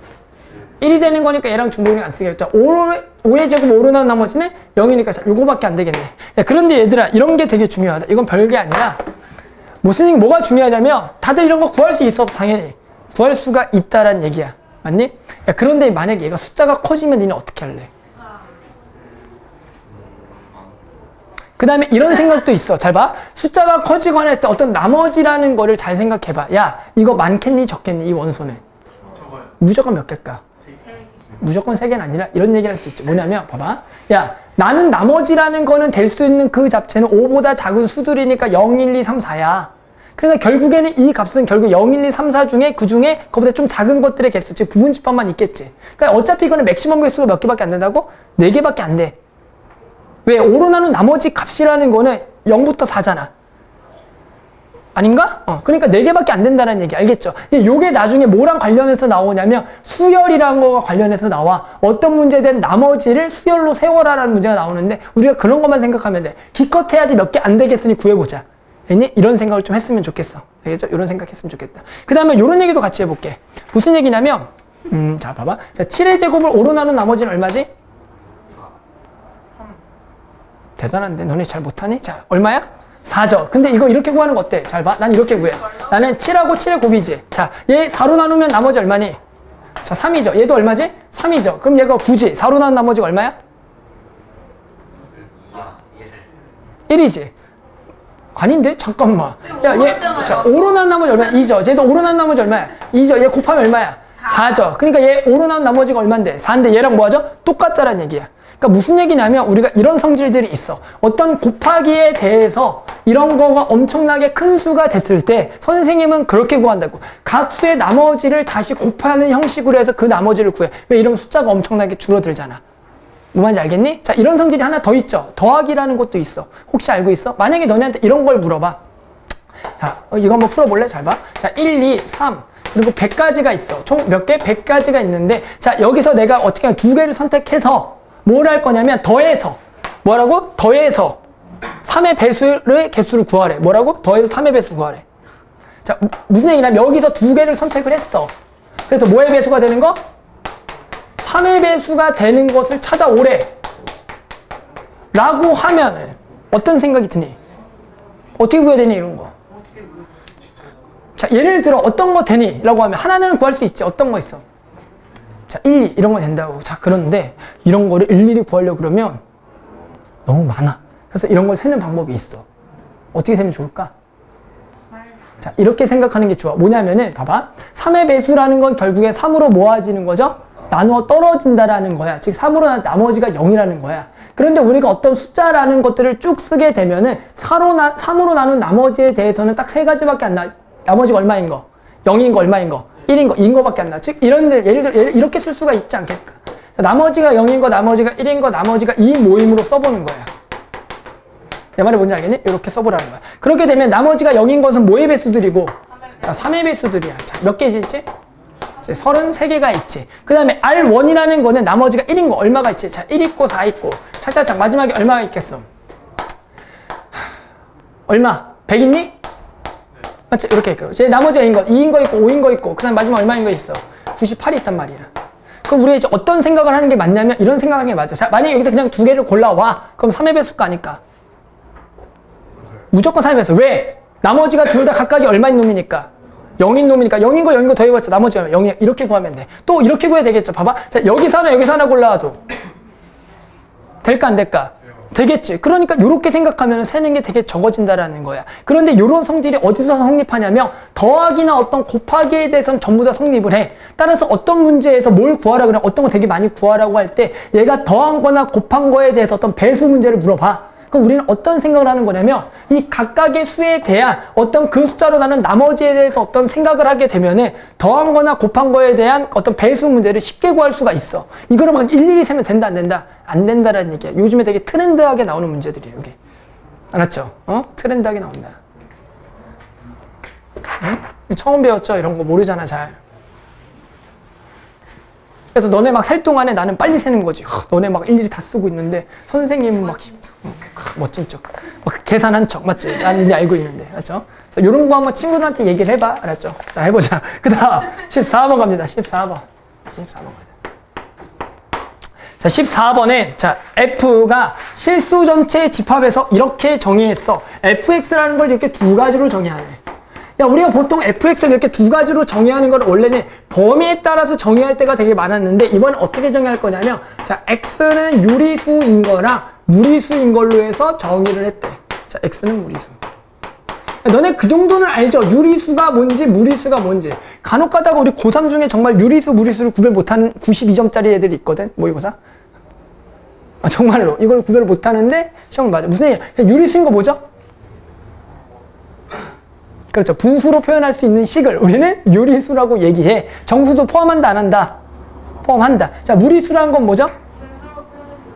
1이 되는 거니까 얘랑 중복이니까 안 쓰겠죠. 5의 제곱 5로 나눈 나머지는 0이니까 자, 요거밖에 안 되겠네. 야, 그런데 얘들아 이런 게 되게 중요하다. 이건 별게 아니라 무슨 뭐가 중요하냐면 다들 이런 거 구할 수 있어. 당연히 구할 수가 있다란 얘기야. 맞니? 야, 그런데 만약에 얘가 숫자가 커지면 니는 어떻게 할래? 그 다음에 이런 생각도 있어. 잘 봐. 숫자가 커지거나 했을 때 어떤 나머지라는 거를 잘 생각해봐. 야, 이거 많겠니? 적겠니? 이 원소는. 무조건 몇 개일까? 무조건 3개는 아니라 이런 얘기를 할 수 있죠. 뭐냐면 봐봐. 야, 나는 나머지라는 거는 될 수 있는 그 잡채는 5보다 작은 수들이니까 0, 1, 2, 3, 4야. 그러니까 결국에는 이 값은 결국 0, 1, 2, 3, 4 중에 그 중에 그보다 좀 작은 것들의 개수, 즉 부분집합만 있겠지. 그러니까 어차피 이거는 맥시멈 개수가 몇 개밖에 안 된다고? 4개밖에 안 돼. 왜? 5로 나눈 나머지 값이라는 거는 0부터 4잖아. 아닌가? 그러니까 4개밖에 안 된다는 얘기 알겠죠? 요게 나중에 뭐랑 관련해서 나오냐면 수열이라는 거와 관련해서 나와. 어떤 문제에 대한 나머지를 수열로 세워라라는 문제가 나오는데 우리가 그런 것만 생각하면 돼. 기껏해야지 몇 개 안 되겠으니 구해보자. 아니? 이런 생각을 좀 했으면 좋겠어. 알겠죠? 이런 생각 했으면 좋겠다. 그 다음에 이런 얘기도 같이 해볼게. 무슨 얘기냐면 자 봐봐. 자, 7의 제곱을 5로 나눈 나머지는 얼마지? 대단한데 너네 잘 못하니? 자 얼마야? 4죠. 근데 이거 이렇게 구하는 거 어때? 잘 봐. 난 이렇게 구해. 나는 7하고 7의 곱이지. 자, 얘 4로 나누면 나머지 얼마니? 자, 3이죠. 얘도 얼마지? 3이죠. 그럼 얘가 9지. 4로 나눈 나머지가 얼마야? 1이지. 아닌데? 잠깐만. 야, 얘, 자, 5로 나눈 나머지 얼마야? 2죠. 얘도 5로 나눈 나머지 얼마야? 2죠. 얘 곱하면 얼마야? 4죠. 그러니까 얘 5로 나눈 나머지가 얼만데? 4인데 얘랑 뭐 하죠? 똑같다라는 얘기야. 그러니까 무슨 얘기냐면 우리가 이런 성질들이 있어. 어떤 곱하기에 대해서 이런 거가 엄청나게 큰 수가 됐을 때 선생님은 그렇게 구한다고. 각 수의 나머지를 다시 곱하는 형식으로 해서 그 나머지를 구해. 왜? 이러면 숫자가 엄청나게 줄어들잖아. 뭐 말인지 알겠니? 자, 이런 성질이 하나 더 있죠. 더하기라는 것도 있어. 혹시 알고 있어? 만약에 너네한테 이런 걸 물어봐. 자, 이거 한번 풀어볼래? 잘 봐. 자, 1, 2, 3 그리고 100가지가 있어. 총 몇 개? 100가지가 있는데 자, 여기서 내가 어떻게 하면 2개를 선택해서 뭘 할 거냐면 더해서 뭐라고? 더해서 3의 배수의 개수를 구하래. 뭐라고? 더해서 3의 배수 구하래. 자, 무슨 얘기냐면 여기서 2개를 선택을 했어. 그래서 뭐의 배수가 되는 거? 3의 배수가 되는 것을 찾아오래. 라고 하면은 어떤 생각이 드니? 어떻게 구해야 되니? 이런 거. 자, 예를 들어 어떤 거 되니? 라고 하면 하나는 구할 수 있지. 어떤 거 있어? 자, 1, 2 이런 거 된다고. 자, 그런데 이런 거를 일일이 구하려고 그러면 너무 많아. 그래서 이런 걸 세는 방법이 있어. 어떻게 세면 좋을까? 자, 이렇게 생각하는 게 좋아. 뭐냐면은 봐봐. 3의 배수라는 건 결국에 3으로 모아지는 거죠? 나누어 떨어진다라는 거야. 즉 3으로 나머지가 0이라는 거야. 그런데 우리가 어떤 숫자라는 것들을 쭉 쓰게 되면은 3으로 나눈 나머지에 대해서는 딱 3가지밖에 안 나. 나머지가 얼마인 거? 0인 거, 얼마인 거? 1인 거, 2인 거밖에 안 나. 즉 예를 들어 이렇게 쓸 수가 있지 않겠까? 자, 나머지가 0인 거, 나머지가 1인 거, 나머지가 2인 모임으로 써보는 거야. 내 말이 뭔지 알겠니? 이렇게 써보라는 거야. 그렇게 되면 나머지가 0인 것은 뭐의 배수들이고? 자, 3의 배수들이야. 자, 몇 개지 있지? 33개가 있지. 그 다음에 R1이라는 거는 나머지가 1인 거 얼마가 있지? 자, 1 있고 4 있고. 차차차 마지막에 얼마가 있겠어? 얼마? 100 있니? 맞지? 이렇게 있고. 이제 나머지가 2인 거, 2인 거 있고 5인 거 있고. 그 다음에 마지막 얼마인 거 있어? 98이 있단 말이야. 그럼 우리가 이제 어떤 생각을 하는 게 맞냐면 이런 생각하는 게 맞아. 자, 만약에 여기서 그냥 2개를 골라와. 그럼 3의 배수가 아닐까? 무조건 3의 배수. 왜? 나머지가 둘 다 각각이 얼마인 놈이니까? 0인 놈이니까 0인 거 0인 거 더해봤자 나머지가 0이야. 이렇게 구하면 돼. 또 이렇게 구해야 되겠죠. 봐봐. 자, 여기서 하나 골라와도 될까 안 될까? 되겠지. 그러니까 이렇게 생각하면 세는 게 되게 적어진다라는 거야. 그런데 이런 성질이 어디서 성립하냐면 더하기나 어떤 곱하기에 대해서는 전부 다 성립을 해. 따라서 어떤 문제에서 뭘 구하라 그래, 어떤 거 되게 많이 구하라고 할 때 얘가 더한 거나 곱한 거에 대해서 어떤 배수 문제를 물어봐. 그럼 우리는 어떤 생각을 하는 거냐면 이 각각의 수에 대한 어떤 그 숫자로 나눈 나머지에 대해서 어떤 생각을 하게 되면은 더한 거나 곱한 거에 대한 어떤 배수 문제를 쉽게 구할 수가 있어. 이거를 막 일일이 세면 된다 안 된다? 안 된다라는 얘기야. 요즘에 되게 트렌드하게 나오는 문제들이에요. 이게. 알았죠? 트렌드하게 나온다. 응? 처음 배웠죠? 이런 거 모르잖아 잘. 그래서 너네 막 살 동안에 나는 빨리 세는 거지. 너네 막 일일이 다 쓰고 있는데 선생님은 막 멋진 척, 막 계산한 척, 맞지? 나는 이미 알고 있는데, 맞죠? 이런 거 한번 친구들한테 얘기를 해봐, 알았죠? 자, 해보자. 그 다음 14번 갑니다. 14번. 14번 가자. 자, 14번에 자 F가 실수 전체 집합에서 이렇게 정의했어. fx라는 걸 이렇게 두 가지로 정의하네. 야, 우리가 보통 fx를 이렇게 두 가지로 정의하는 걸 원래는 범위에 따라서 정의할 때가 되게 많았는데 이번엔 어떻게 정의할 거냐면 자, x는 유리수인 거랑 무리수인 걸로 해서 정의를 했대. 자, x는 무리수. 야, 너네 그 정도는 알죠? 유리수가 뭔지 무리수가 뭔지. 간혹 가다가 우리 고3 중에 정말 유리수 무리수를 구별 못하는 92점짜리 애들이 있거든. 모의고사. 아, 정말로 이걸 구별 못하는데 시험 맞아. 무슨 얘기야? 유리수인 거 뭐죠? 그렇죠. 분수로 표현할 수 있는 식을 우리는 유리수라고 얘기해. 정수도 포함한다, 안 한다? 포함한다. 자, 무리수라는 건 뭐죠? 분수로 표현할 수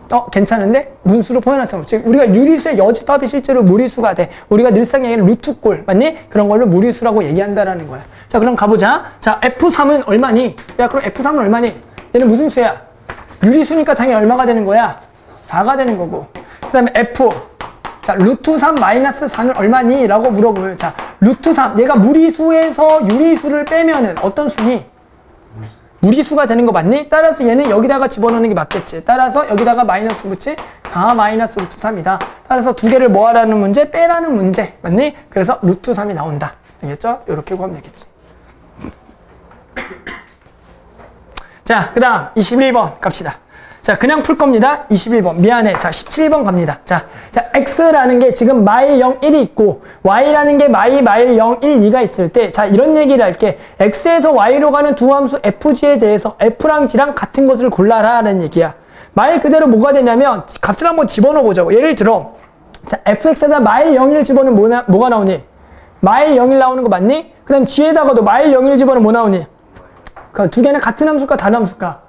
있다. 괜찮은데? 문수로 표현할 수 없어. 즉, 우리가 유리수의 여집합이 실제로 무리수가 돼. 우리가 늘상 얘기하는 루트꼴, 맞니? 그런 걸로 무리수라고 얘기한다라는 거야. 자, 그럼 가보자. 자, F3은 얼마니? 야, 그럼 F3은 얼마니? 얘는 무슨 수야? 유리수니까 당연히 얼마가 되는 거야? 4가 되는 거고. 그 다음에 F. 자, 루트 3 마이너스 4는 얼마니? 라고 물어보면, 자, 루트 3. 얘가 무리수에서 유리수를 빼면은 어떤 수니? 무리수가 되는 거 맞니? 따라서 얘는 여기다가 집어넣는 게 맞겠지. 따라서 여기다가 마이너스 붙이 4 마이너스 루트 3이다. 따라서 두 개를 뭐 하라는 문제? 빼라는 문제. 맞니? 그래서 루트 3이 나온다. 알겠죠? 이렇게 구하면 되겠지. 자, 그 다음 21번 갑시다. 자, 그냥 풀 겁니다. 21번. 미안해. 자, 17번 갑니다. 자, x라는 게 지금 마일 0, 1이 있고 y라는 게 마일 0, 1, 2가 있을 때 자, 이런 얘기를 할게. x에서 y로 가는 두 함수 fg에 대해서 f랑 g랑 같은 것을 골라라 라는 얘기야. 말 그대로 뭐가 되냐면 값을 한번 집어넣어 보자고. 예를 들어 자, fx에다 마일 0, 1 집어넣으면 뭐가 나오니? 마일 0, 1 나오는 거 맞니? 그 다음 g에다가도 마일 0, 1 집어넣으면 뭐 나오니? 그 두 개는 같은 함수일까 다른 함수일까?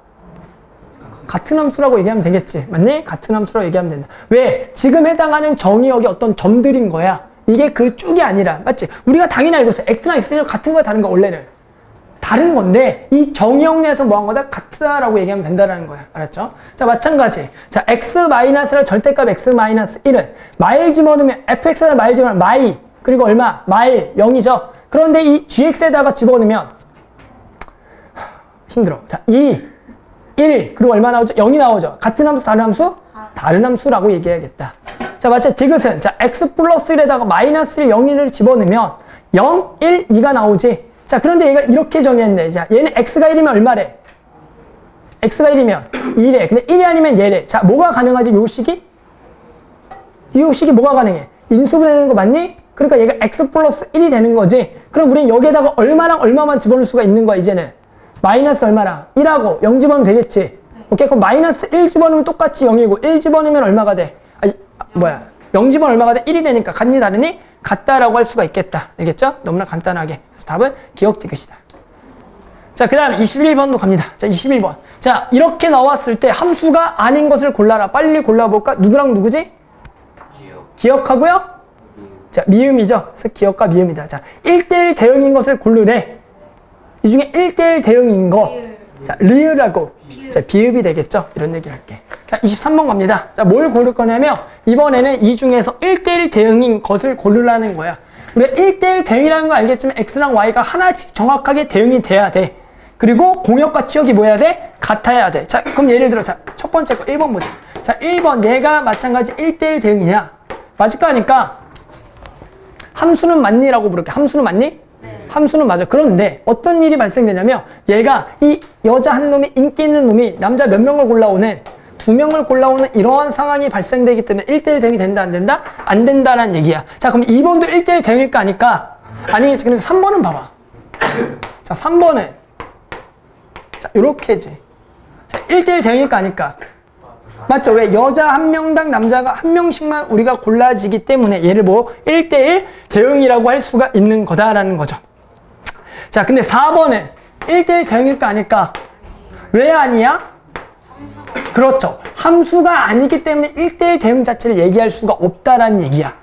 같은 함수라고 얘기하면 되겠지. 맞니? 같은 함수라고 얘기하면 된다. 왜? 지금 해당하는 정의역이 어떤 점들인 거야. 이게 그 쭉이 아니라. 맞지? 우리가 당연히 알고 있어. x랑 x는 같은 거야 다른 거야 원래는. 다른 건데 이 정의역 내에서 뭐 한 거다? 같다라고 얘기하면 된다는 거야. 알았죠? 자, 마찬가지. 자, x-를 절대값 x-1은 마일 집어넣으면 fx에다 마일 집어넣으면 마이 그리고 얼마? 마일 0이죠. 그런데 이 gx에다가 집어넣으면 힘들어. 자, 2 1 그리고 얼마 나오죠? 0이 나오죠. 같은 함수 다른 함수? 다른 함수라고 얘기해야겠다. 자, 마치 디귿은 자 x 플러스 1에다가 마이너스 1, 0, 1을 집어넣으면 0, 1, 2가 나오지. 자, 그런데 얘가 이렇게 정의했네. 자, 얘는 x가 1이면 얼마래? x가 1이면 2래. 근데 1이 아니면 얘래. 자, 뭐가 가능하지? 요 식이? 이 식이 뭐가 가능해? 인수분해되는 거 맞니? 그러니까 얘가 x 플러스 1이 되는 거지. 그럼 우린 여기에다가 얼마랑 얼마만 집어넣을 수가 있는 거야 이제는. 마이너스 얼마나? 1하고 0 집어넣으면 되겠지? 네. 오케이? 그럼 마이너스 1 집어넣으면 똑같이 0이고 1 집어넣으면 얼마가 돼? 0 집어넣으면 얼마가 돼? 1이 되니까 같니 다르니? 같다라고 할 수가 있겠다. 알겠죠? 너무나 간단하게. 그래서 답은 기억 디귿이다. 자, 그 다음 21번도 갑니다. 자, 21번. 자, 이렇게 나왔을 때 함수가 아닌 것을 골라라. 빨리 골라볼까? 누구랑 누구지? 기억하고요? 자, 미음이죠? 그래서 기억과 미음이다. 자, 1대1 대응인 것을 고르래. 이 중에 1대1 대응인 거. 자, 리을하고. 자, 비읍이 되겠죠? 이런 얘기를 할게. 자, 23번 갑니다. 자, 뭘 고를 거냐면, 이번에는 이 중에서 1대1 대응인 것을 고르라는 거야. 우리가 1대1 대응이라는 거 알겠지만, x랑 y가 하나씩 정확하게 대응이 돼야 돼. 그리고 공역과 치역이 뭐 해야 돼? 같아야 돼. 자, 그럼 예를 들어, 자, 첫 번째 거 1번 보자. 자, 1번, 얘가 마찬가지 1대1 대응이냐? 맞을 거 아니까, 함수는 맞니?라고 부를게. 함수는 맞니? 함수는 맞아. 그런데 어떤 일이 발생되냐면 얘가 이 여자 한 놈이 인기 있는 놈이 남자 몇 명을 골라오는 두 명을 골라오는 이러한 상황이 발생되기 때문에 1대1 대응이 된다, 안 된다? 안 된다라는 얘기야. 자, 그럼 2번도 1대1 대응일까 아닐까? 아니겠지. 그래서 3번은 봐봐. 자, 3번은 자, 요렇게지. 자, 1대1 대응일까 아닐까? 맞죠? 왜? 여자 한 명당 남자가 한 명씩만 우리가 골라지기 때문에 얘를 뭐 1대1 대응이라고 할 수가 있는 거다라는 거죠. 자, 근데 4번은 1대1 대응일까 아닐까? 왜 아니야? 그렇죠. 함수가 아니기 때문에 1대1 대응 자체를 얘기할 수가 없다라는 얘기야.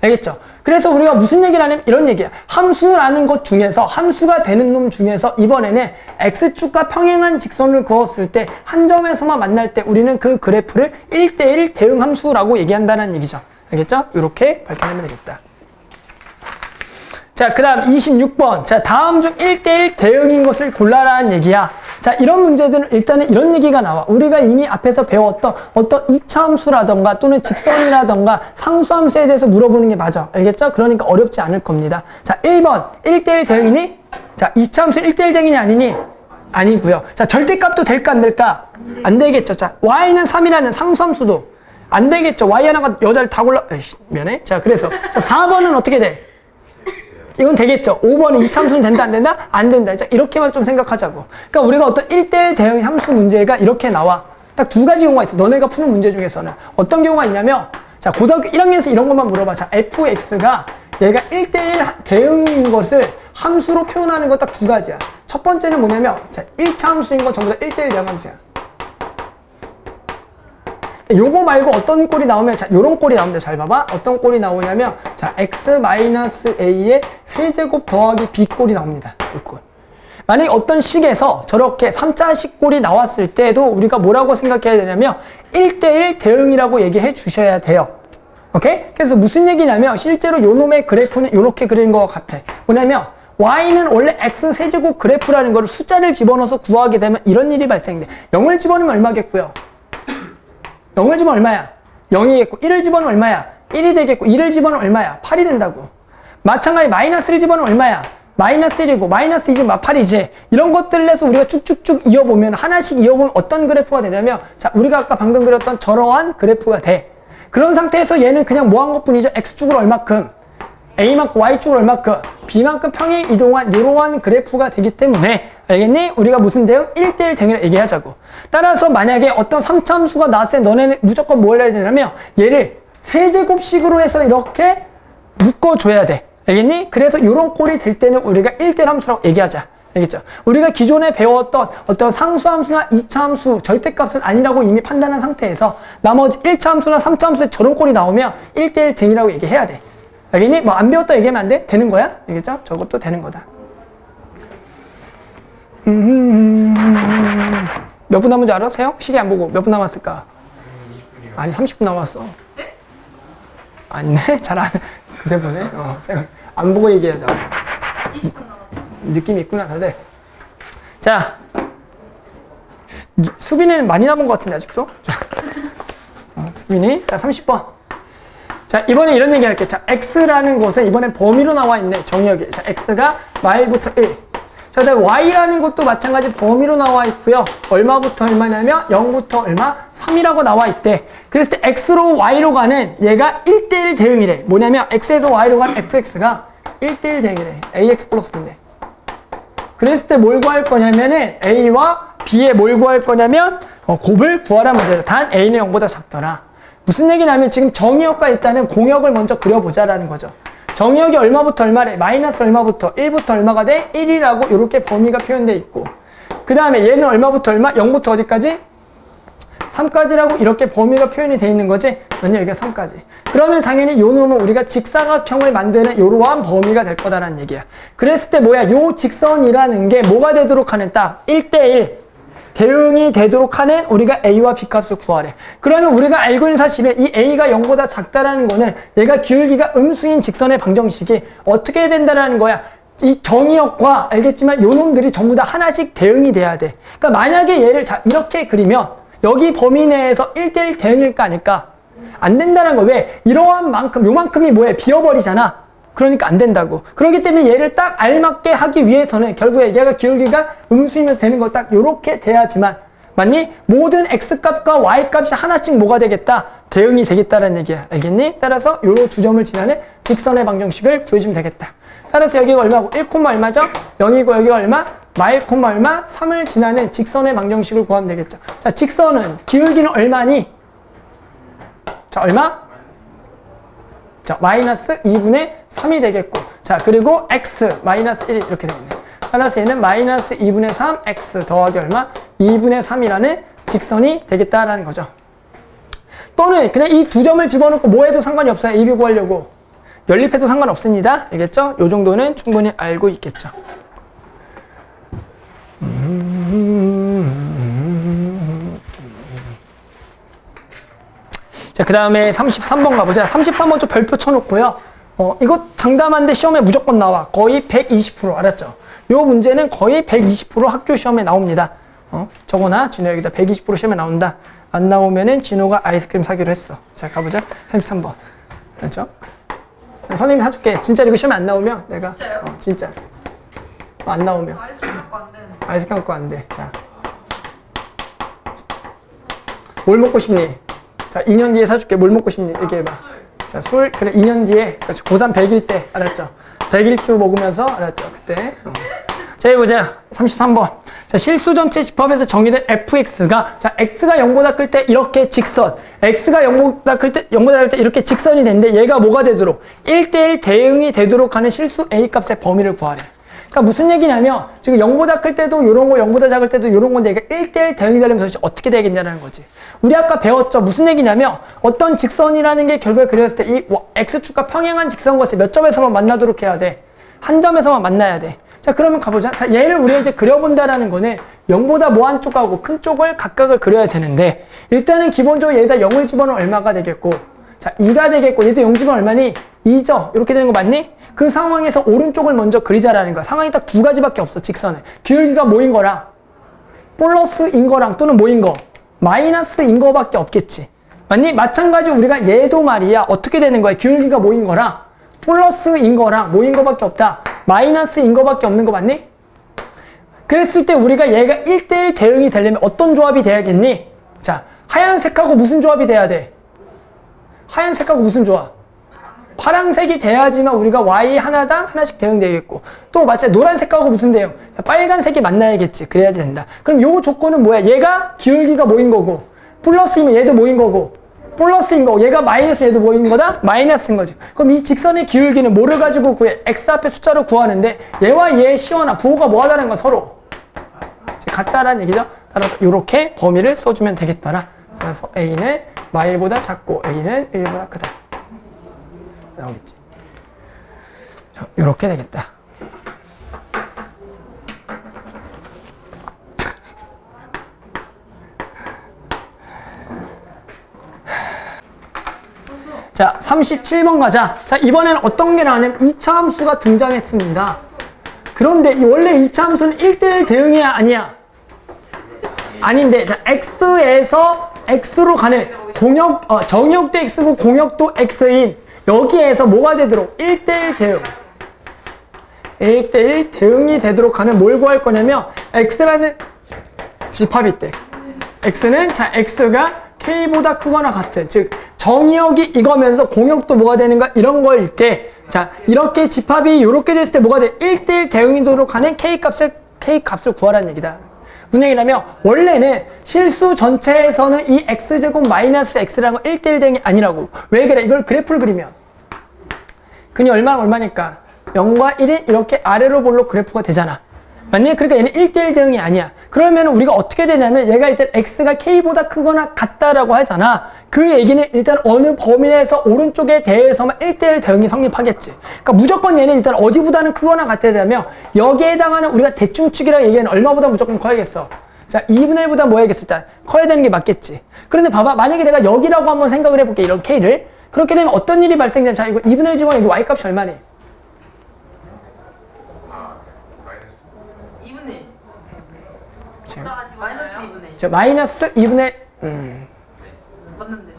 알겠죠? 그래서 우리가 무슨 얘기를 하냐면 이런 얘기야. 함수라는 것 중에서, 함수가 되는 놈 중에서 이번에는 X축과 평행한 직선을 그었을 때 한 점에서만 만날 때 우리는 그 그래프를 1대1 대응 함수라고 얘기한다는 얘기죠. 알겠죠? 이렇게 밝혀내면 되겠다. 자, 그 다음 26번. 자, 다음 중 1대1 대응인 것을 골라라는 얘기야. 자, 이런 문제들은 일단은 이런 얘기가 나와. 우리가 이미 앞에서 배웠던 어떤 이차함수라던가 또는 직선이라던가 상수함수에 대해서 물어보는 게 맞아. 알겠죠? 그러니까 어렵지 않을 겁니다. 자, 1번. 1대1 대응이니? 자, 이차함수 1대1 대응이니 아니니? 아니고요. 자, 절대값도 될까 안 될까? 안 되겠죠. 자, y는 3이라는 상수함수도 안 되겠죠. y 하나가 여자를 다 골라. 에이씨, 미안해. 자, 그래서 자, 4번은 어떻게 돼? 이건 되겠죠. 5번은 이차함수는 된다, 안 된다? 안 된다. 자, 이렇게만 좀 생각하자고. 그러니까 우리가 어떤 1대1 대응 함수 문제가 이렇게 나와. 딱 두 가지 경우가 있어. 너네가 푸는 문제 중에서는. 어떤 경우가 있냐면, 자, 고등학교 1학년에서 이런 것만 물어봐. 자, fx가 얘가 1대1 대응인 것을 함수로 표현하는 거 딱 두 가지야. 첫 번째는 뭐냐면, 자, 1차 함수인 건 전부 다 1대1 대응 함수야. 요거 말고 어떤 꼴이 나오면, 자, 요런 꼴이 나옵니다. 잘 봐봐. 어떤 꼴이 나오냐면, 자, x-a의 세제곱 더하기 b 꼴이 나옵니다. 이 꼴. 만약에 어떤 식에서 저렇게 3자식 꼴이 나왔을 때도 우리가 뭐라고 생각해야 되냐면, 1대1 대응이라고 얘기해 주셔야 돼요. 오케이? 그래서 무슨 얘기냐면, 실제로 요 놈의 그래프는 요렇게 그리는 것 같아. 뭐냐면, y는 원래 x 세제곱 그래프라는 거를 숫자를 집어넣어서 구하게 되면 이런 일이 발생돼. 0을 집어넣으면 얼마겠고요? 0을 집어넣으면 얼마야? 0이겠고 1을 집어넣으면 얼마야? 1이 되겠고 2를 집어넣으면 얼마야? 8이 된다고. 마찬가지 마이너스를 집어넣으면 얼마야? 마이너스 1이고 마이너스 2지 8이지. 이런 것들을 해서 우리가 쭉쭉쭉 이어보면 하나씩 이어보면 어떤 그래프가 되냐면 자, 우리가 아까 방금 그렸던 저러한 그래프가 돼. 그런 상태에서 얘는 그냥 뭐 한 것뿐이죠? x축으로 얼마큼? a만큼 y축으로 얼마큼? b만큼 평행 이동한 이러한 그래프가 되기 때문에 알겠니? 우리가 무슨 대응? 1대1 대응을 얘기하자고. 따라서 만약에 어떤 3차 함수가 나왔을 때 너네는 무조건 뭘 해야 되냐면 얘를 세제곱식으로 해서 이렇게 묶어줘야 돼. 알겠니? 그래서 이런 꼴이 될 때는 우리가 1대1 함수라고 얘기하자. 알겠죠? 우리가 기존에 배웠던 어떤 상수함수나 2차 함수, 절대값은 아니라고 이미 판단한 상태에서 나머지 1차 함수나 3차 함수에 저런 꼴이 나오면 1대1 대응이라고 얘기해야 돼. 알겠니? 뭐 안 배웠다 얘기하면 안 돼? 되는 거야? 알겠죠? 저것도 되는 거다. 몇 분 남은지 알아? 세영? 시계 안 보고 몇 분 남았을까? 20분이요. 아니 30분 남았어. 네? 아니네? 잘 안, 그대 보네? 세영. 안 보고 얘기하자. 20분 남았죠. 느낌이 있구나 다들. 자, 수빈이는 많이 남은 것 같은데 아직도? 자, 수빈이. 자, 30번. 자, 이번에 이런 얘기 할게. 자, x라는 것은 이번엔 범위로 나와 있네. 정의역이. 자, x가 y부터 1. 자, 그다음 y라는 것도 마찬가지 범위로 나와 있고요. 얼마부터 얼마냐면 0부터 얼마? 3이라고 나와 있대. 그랬을 때 x로 y로 가는 얘가 1대1 대응이래. 뭐냐면 x에서 y로 가는 fx가 1대1 대응이래. ax 플러스 b인데. 그랬을 때 뭘 구할 거냐면은 a와 b에 뭘 구할 거냐면 곱을 구하라는 문제다. 단 a는 0보다 작더라. 무슨 얘기냐면 지금 정의역과 일단은 공역을 먼저 그려보자라는 거죠. 정의역이 얼마부터 얼마래? 마이너스 얼마부터? 1부터 얼마가 돼? 1이라고 이렇게 범위가 표현되어 있고 그 다음에 얘는 얼마부터 얼마? 0부터 어디까지? 3까지라고 이렇게 범위가 표현이 되어 있는 거지? 왜냐 여기가 3까지. 그러면 당연히 요 놈은 우리가 직사각형을 만드는 이러한 범위가 될 거다라는 얘기야. 그랬을 때 뭐야? 요 직선이라는 게 뭐가 되도록 하는 딱 1대1 대응이 되도록 하는 우리가 a와 b 값을 구하래. 그러면 우리가 알고 있는 사실은 이 a가 0보다 작다라는 거는 얘가 기울기가 음수인 직선의 방정식이 어떻게 된다라는 거야. 이 정의역과 알겠지만 요 놈들이 전부 다 하나씩 대응이 돼야 돼. 그러니까 만약에 얘를 자 이렇게 그리면 여기 범위 내에서 1대1 대응일까 아닐까? 안 된다는 거. 왜? 이러한 만큼 요만큼이 뭐해? 비어버리잖아. 그러니까 안 된다고. 그렇기 때문에 얘를 딱 알맞게 하기 위해서는 결국에 얘가 기울기가 음수이면서 되는 거 딱 요렇게 돼야지만 맞니? 모든 x값과 y값이 하나씩 뭐가 되겠다? 대응이 되겠다라는 얘기야. 알겠니? 따라서 요 두 점을 지나는 직선의 방정식을 구해주면 되겠다. 따라서 여기가 얼마고? 1, 얼마죠? 0이고 여기가 얼마? 마일, 얼마? 3을 지나는 직선의 방정식을 구하면 되겠죠. 자, 직선은 기울기는 얼마니? 자, 얼마? 자, 마이너스 2분의 3이 되겠고. 자, 그리고 x, 마이너스 1이 이렇게 되겠네. 따라서 얘는 마이너스 2분의 3, x 더하기 얼마? 2분의 3이라는 직선이 되겠다라는 거죠. 또는 그냥 이 두 점을 집어넣고 뭐 해도 상관이 없어요. AB 구하려고. 연립해도 상관없습니다. 알겠죠? 요 정도는 충분히 알고 있겠죠. 자, 그 다음에 33번 가보자. 33번 좀 별표 쳐놓고요. 이거 장담한데 시험에 무조건 나와. 거의 120% 알았죠? 요 문제는 거의 120% 학교 시험에 나옵니다. 저거나 진호 여기다 120% 시험에 나온다. 안 나오면은 진호가 아이스크림 사기로 했어. 자, 가보자. 33번. 알았죠? 선생님이 사줄게. 진짜 이거 시험에 안 나오면 내가. 진짜요? 진짜. 안 나오면. 아이스크림 갖고 안 되는. 아이스크림 갖고 안 돼. 자. 뭘 먹고 싶니? 자, 2년 뒤에 사줄게. 뭘 먹고 싶니? 얘기해봐. 자, 술. 그래, 2년 뒤에. 그렇지. 고3 100일 때. 알았죠? 100일주 먹으면서. 알았죠? 그때. 자, 해보자. 33번. 자, 실수 전체 집합에서 정의된 fx가, 자, x가 0보다 클 때 이렇게 직선, x가 0보다 클 때 이렇게 직선이 되는데 얘가 뭐가 되도록 1대1 대응이 되도록 하는 실수 a 값의 범위를 구하래. 그러니까 무슨 얘기냐면 지금 0보다 클 때도 이런 거, 0보다 작을 때도 이런 건데 얘가 1대1 대응이 되려면 도대체 어떻게 되겠냐는 거지. 우리 아까 배웠죠. 무슨 얘기냐면 어떤 직선이라는 게 결국에 그렸을 때 이 x축과 평행한 직선 것이 몇 점에서만 만나도록 해야 돼? 한 점에서만 만나야 돼. 자, 그러면 가보자. 자, 얘를 우리가 이제 그려본다라는 거는 0보다 뭐 한 쪽하고 큰 쪽을 각각을 그려야 되는데 일단은 기본적으로 얘에다 0을 집어넣으면 얼마가 되겠고, 자, 2가 되겠고, 얘도 0 집어넣으면 얼마니? 2죠? 이렇게 되는 거 맞니? 그 상황에서 오른쪽을 먼저 그리자라는 거야. 상황이 딱 두 가지밖에 없어, 직선은. 기울기가 뭐인 거랑 플러스인 거랑 또는 뭐인 거? 마이너스인 거밖에 없겠지. 맞니? 마찬가지로 우리가 얘도 말이야. 어떻게 되는 거야? 기울기가 뭐인 거랑 플러스인 거랑 뭐인 거밖에 없다. 마이너스인 거밖에 없는 거 맞니? 그랬을 때 우리가 얘가 1대1 대응이 되려면 어떤 조합이 돼야겠니? 자, 하얀색하고 무슨 조합이 돼야 돼? 하얀색하고 무슨 조합? 파란색이 돼야지만 우리가 y 하나당 하나씩 대응되겠고, 또 마찬가지 노란색하고 무슨 대응? 자, 빨간색이 만나야겠지. 그래야지 된다. 그럼 요 조건은 뭐야? 얘가 기울기가 뭐인 거고, 플러스이면 얘도 뭐인 거고, 플러스인 거고, 얘가 마이너스 얘도 뭐인 거다? 마이너스인 거지. 그럼 이 직선의 기울기는 뭐를 가지고 구해? x 앞에 숫자로 구하는데 얘와 얘의 시원한 부호가 뭐하다는 건 서로 같다라는 얘기죠. 따라서 이렇게 범위를 써주면 되겠더라. 따라서 a는 마일보다 작고 a는 1보다 크다. 나오겠지. 자, 이렇게 되겠다. 자, 37번 가자. 자, 이번에는 어떤 게 나오냐면 2차 함수가 등장했습니다. 그런데 원래 2차 함수는 1대1 대응이야, 아니야? 아닌데, 자, x에서 x로 가는 정역도 x고 공역도 x인 여기에서 뭐가 되도록 1대1 대응. 1대1 대응이 되도록 하는 뭘 구할 거냐면 x라는 집합이 있대. x는, 자, x가 k보다 크거나 같은, 즉 정역이 이거면서 공역도 뭐가 되는가 이런 거일 때, 자, 이렇게 집합이 이렇게 됐을 때 뭐가 돼? 1대1 대응이 되도록 하는 k값을 구하라는 얘기다. 무슨 얘기냐면 원래는 실수 전체에서는 이 x제곱 마이너스 x라는 건 1대1 대응이 아니라고. 왜 그래? 이걸 그래프를 그리면 근이 얼마니까 0과 1이 이렇게 아래로 볼록 그래프가 되잖아. 맞니? 그러니까 얘는 1대1 대응이 아니야. 그러면 우리가 어떻게 되냐면 얘가 일단 x가 k보다 크거나 같다라고 하잖아. 그 얘기는 일단 어느 범위 내에서 오른쪽에 대해서만 1대1 대응이 성립하겠지. 그러니까 무조건 얘는 일단 어디보다는 크거나 같아야 되면 여기에 해당하는 우리가 대충축이라고 얘기하는 얼마보다 무조건 커야겠어. 자, 2분의 1보다 뭐 해야겠어? 일단 커야 되는 게 맞겠지. 그런데 봐봐. 만약에 내가 여기라고 한번 생각을 해볼게. 이런 k를. 그렇게 되면 어떤 일이 발생되면, 자, 이거 2분의 1 집어넣으면 y 값이 얼마니? 2분의 1. 나같이 마이너스 2분의 1. 자, 마이너스 2분의 맞는데.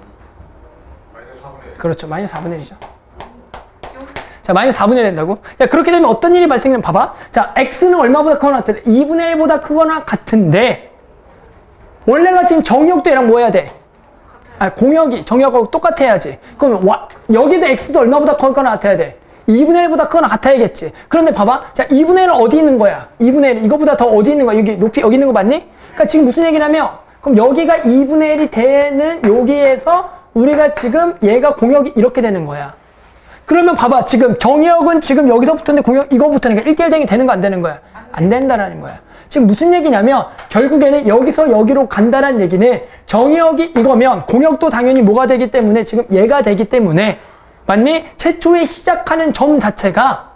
마이너스 4분의 1. 그렇죠. 마이너스 4분의 1이죠. 자, 마이너스 4분의 1 된다고? 야, 그렇게 되면 어떤 일이 발생되면 봐봐. 자, x는 얼마보다 크거나 같은데 2분의 1보다 크거나 같은데 원래가 지금 정의역도 얘랑 뭐 해야 돼? 공역이 정의역하고 똑같아야지. 그럼 여기도 x도 얼마보다 크거나 같아야 돼? 2분의 1보다 크거나 같아야겠지. 그런데 봐봐. 자, 2분의 1은 어디 있는 거야? 2분의 1, 이거보다 더 어디 있는 거야? 여기 높이 여기 있는 거 맞니? 그러니까 지금 무슨 얘기냐면, 그럼 여기가 2분의 1이 되는 여기에서 우리가 지금 얘가 공역이 이렇게 되는 거야. 그러면 봐봐. 지금 정의역은 지금 여기서 붙었는데 공역 이거 붙으니까 1대1 대응이 되는 거 안 되는 거야? 안 된다라는 거야. 지금 무슨 얘기냐면 결국에는 여기서 여기로 간다는 얘기는 정의역이 이거면 공역도 당연히 뭐가 되기 때문에 지금 얘가 되기 때문에 맞니? 최초에 시작하는 점 자체가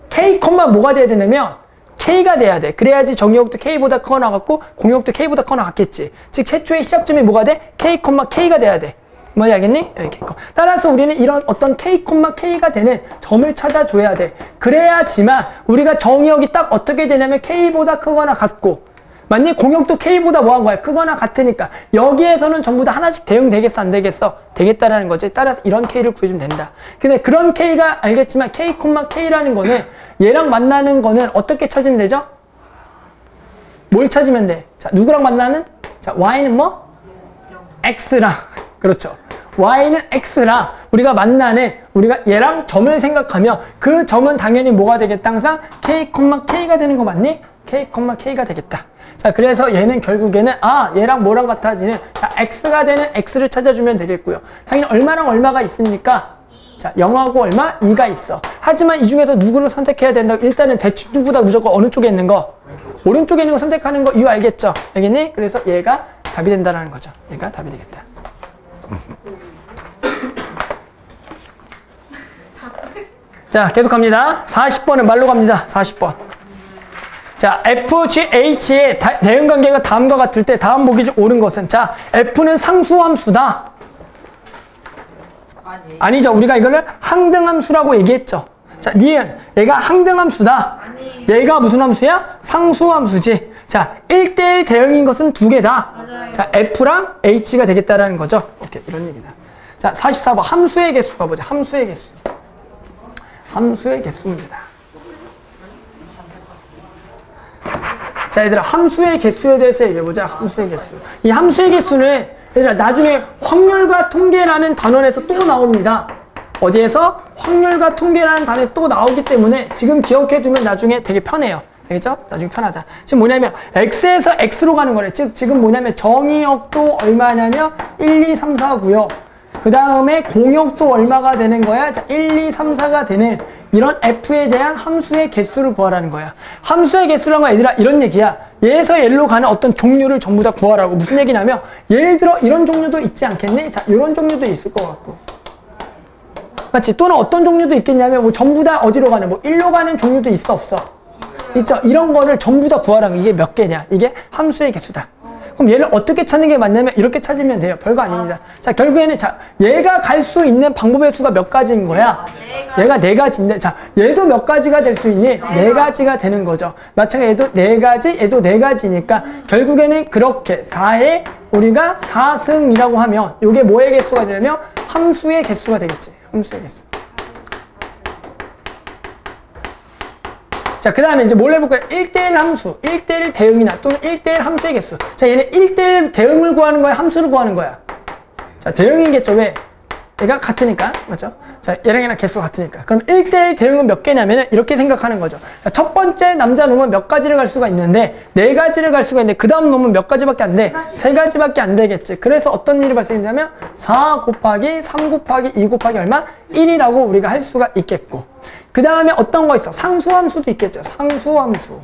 K, 뭐가 돼야 되냐면 K가 돼야 돼. 그래야지 정의역도 K보다 크거나 같고 공역도 K보다 크거나 같겠지. 즉 최초의 시작점이 뭐가 돼? K, K가 돼야 돼. 뭔지 알겠니? 이렇게. 따라서 우리는 이런 어떤 K, K가 되는 점을 찾아줘야 돼. 그래야지만 우리가 정의역이 딱 어떻게 되냐면 K보다 크거나 같고 맞니? 공역도 K보다 뭐 한 거야? 크거나 같으니까 여기에서는 전부 다 하나씩 대응되겠어? 안 되겠어? 되겠다라는 거지. 따라서 이런 K를 구해주면 된다. 근데 그런 K가 알겠지만 K, K라는 거는 얘랑 만나는 거는 어떻게 찾으면 되죠? 뭘 찾으면 돼? 자, 누구랑 만나는? 자, Y는 뭐? X랑. 그렇죠. Y는 X랑 우리가 만나는 우리가 얘랑 점을 생각하면 그 점은 당연히 뭐가 되겠다? 항상 K, K가 되는 거 맞니? K, K가 되겠다. 자, 그래서 얘는 결국에는 얘랑 뭐랑 같아지는 자, X가 되는 X를 찾아주면 되겠고요. 당연히 얼마랑 얼마가 있으니까 자, 0하고 얼마? 2가 있어. 하지만 이 중에서 누구를 선택해야 된다? 일단은 대칭주보다 무조건 어느 쪽에 있는 거? 오른쪽에 있는 거 선택하는 거 이유 알겠죠? 알겠니? 그래서 얘가 답이 된다는 거죠. 얘가 답이 되겠다. 자, 계속 갑니다. 40번은 말로 갑니다. 40번. 자, FGH의 대응관계가 다음과 같을 때 다음 보기 중 옳은 것은 자, F는 상수함수다. 아니죠. 우리가 이거를 항등함수라고 얘기했죠. 자, 니은 얘가 항등함수다. 얘가 무슨 함수야? 상수함수지. 자, 1대1 대응인 것은 두 개다. 자, F랑 H가 되겠다라는 거죠. 오케이, 이런 얘기다. 자, 44번 함수의 개수 가보자. 함수의 개수. 함수의 개수 문제다. 자, 얘들아, 함수의 개수에 대해서 얘기해보자. 함수의 개수. 이 함수의 개수는 얘들아, 나중에 확률과 통계라는 단원에서 또 나옵니다. 어디에서? 확률과 통계라는 단원에서 또 나오기 때문에 지금 기억해두면 나중에 되게 편해요. 알겠죠? 나중에 편하다. 지금 뭐냐면 X에서 X로 가는 거래. 즉 지금 뭐냐면 정의역도 얼마냐면 1, 2, 3, 4고요. 그 다음에 공역도 얼마가 되는 거야? 자, 1, 2, 3, 4가 되는 이런 F에 대한 함수의 개수를 구하라는 거야. 함수의 개수라는 건 얘들아 이런 얘기야. 얘에서 얘로 가는 어떤 종류를 전부 다 구하라고. 무슨 얘기냐면 예를 들어 이런 종류도 있지 않겠니? 자, 이런 종류도 있을 것 같고. 맞지? 또는 어떤 종류도 있겠냐면 뭐 전부 다 어디로 가는 뭐 1로 가는 종류도 있어 없어? 있죠? 이런 거를 전부 다 구하라는 거. 이게 몇 개냐? 이게 함수의 개수다. 그럼 얘를 어떻게 찾는 게 맞냐면 이렇게 찾으면 돼요. 별거 아닙니다. 자, 결국에는 자, 얘가 갈 수 있는 방법의 수가 몇 가지인 거야? 얘가 4가지인데 자, 얘도 몇 가지가 될 수 있니? 4가지가 되는 거죠. 마찬가지로 얘도 4가지, 얘도 4가지니까 결국에는 그렇게 4에 우리가 4승이라고 하면 이게 뭐의 개수가 되냐면 함수의 개수가 되겠지. 함수의 개수. 자, 그 다음에 이제 뭘 해볼까요? 1대1 함수, 1대1 대응이나 또는 1대1 함수의 개수. 자, 얘는 1대1 대응을 구하는 거야? 함수를 구하는 거야? 자, 대응이겠죠. 왜? 얘가 같으니까. 맞죠? 자, 얘랑 개수가 같으니까. 그럼 1대1 대응은 몇 개냐면 이렇게 생각하는 거죠. 자, 첫 번째 남자 놈은 몇 가지를 갈 수가 있는데 4가지를 갈 수가 있는데 그 다음 놈은 몇 가지밖에 안 돼? 3가지밖에 안 되겠지. 그래서 어떤 일이 발생되냐면 4 곱하기 3 곱하기 2 곱하기 얼마? 1이라고 우리가 할 수가 있겠고. 그 다음에 어떤 거 있어? 상수함수도 있겠죠. 상수함수.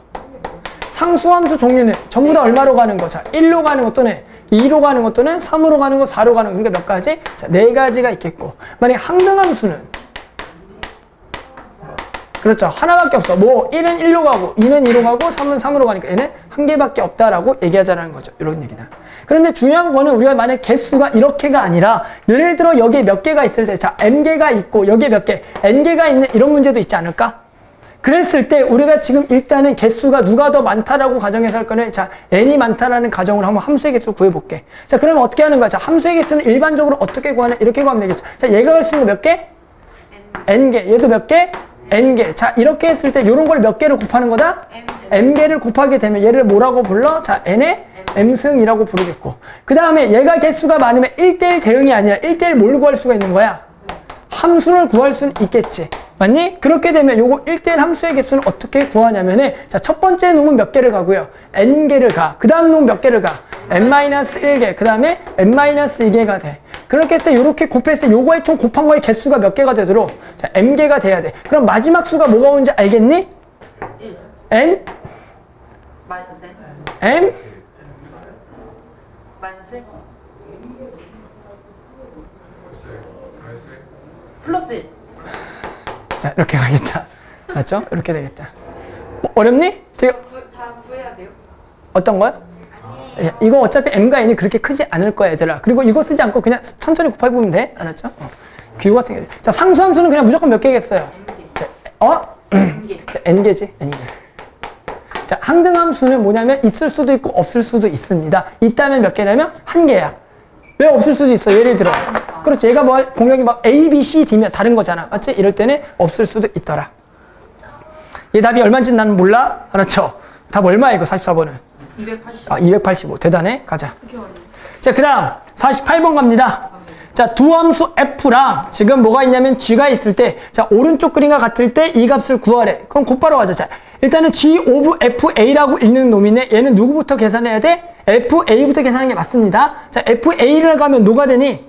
상수함수 종류는 전부 다 얼마로 가는 거? 자, 1로 가는 거 또는 2로 가는 것 또는 3으로 가는 거, 4로 가는 거. 그러니까 몇 가지? 자, 4가지가 있겠고. 만약에 항등함수는 그렇죠. 하나밖에 없어. 뭐 1은 1로 가고 2는 2로 가고 3은 3으로 가니까 얘는 한 개밖에 없다라고 얘기하자는 거죠. 이런 얘기다. 그런데 중요한 거는 우리가 만약 개수가 이렇게가 아니라 예를 들어 여기에 몇 개가 있을 때 자, n개가 있고 여기에 몇 개, n개가 있는 이런 문제도 있지 않을까? 그랬을 때 우리가 지금 일단은 개수가 누가 더 많다라고 가정해서 할 거는 자, n이 많다라는 가정으로 한번 함수의 개수 구해볼게. 자, 그러면 어떻게 하는 거야? 자, 함수의 개수는 일반적으로 어떻게 구하냐? 이렇게 구하면 되겠죠. 자, 얘가 갈 수 있는 몇 개? n개. 얘도 몇 개? n개. 자, 이렇게 했을 때 이런 걸 몇 개를 곱하는 거다? m개를 곱하게 되면 얘를 뭐라고 불러? 자, n의 m승이라고 부르겠고. 그 다음에 얘가 개수가 많으면 1대1 대응이 아니라 1대1 뭘 구할 수가 있는 거야? 함수를 구할 수는 있겠지. 맞니? 그렇게 되면 요거 1대1 함수의 개수는 어떻게 구하냐면은, 자, 첫 번째 놈은 몇 개를 가고요. n개를 가. 그 다음 놈은 몇 개를 가? n-1개. 그 다음에 n-2개가 돼. 그렇게 했을 때 요렇게 곱했을 때 요거의 총 곱한 거의 개수가 몇 개가 되도록? 자, m개가 돼야 돼. 그럼 마지막 수가 뭐가 오는지 알겠니? 1 n? 마이너스 m? 마이너스 1 플러스 1 자, 이렇게 가겠다. 맞죠? 이렇게 되겠다. 어렵니? 되게 다 구해야 돼요? 어떤 거야? 야, 이거 어차피 m과 n이 그렇게 크지 않을 거야, 얘들아. 그리고 이거 쓰지 않고 그냥 천천히 곱해보면 돼. 알았죠? 비교가 생겨야 돼. 자, 상수함수는 그냥 무조건 몇 개겠어요? M개 자, M개 자, n개지, n개. 자, 항등함수는 뭐냐면 있을 수도 있고 없을 수도 있습니다. 있다면 몇 개냐면 한 개야. 왜 없을 수도 있어? 예를 들어. 그렇지. 얘가 뭐 공역이 막 A, B, C, D면 다른 거잖아. 맞지? 이럴 때는 없을 수도 있더라. 얘 답이 얼마인지 나는 몰라? 알았죠? 답 얼마야 이거 44번은? 280 아, 285. 대단해. 가자. 어떻게 어려워? 자, 그 다음 48번 갑니다. 자, 두 함수 f랑 지금 뭐가 있냐면 g가 있을 때, 자, 오른쪽 그림과 같을 때 이 값을 구하래. 그럼 곧바로 가자. 자, 일단은 g 오브 fa라고 읽는 놈인데 얘는 누구부터 계산해야 돼? fa부터 계산하는 게 맞습니다. 자, fa를 가면 뭐가 되니?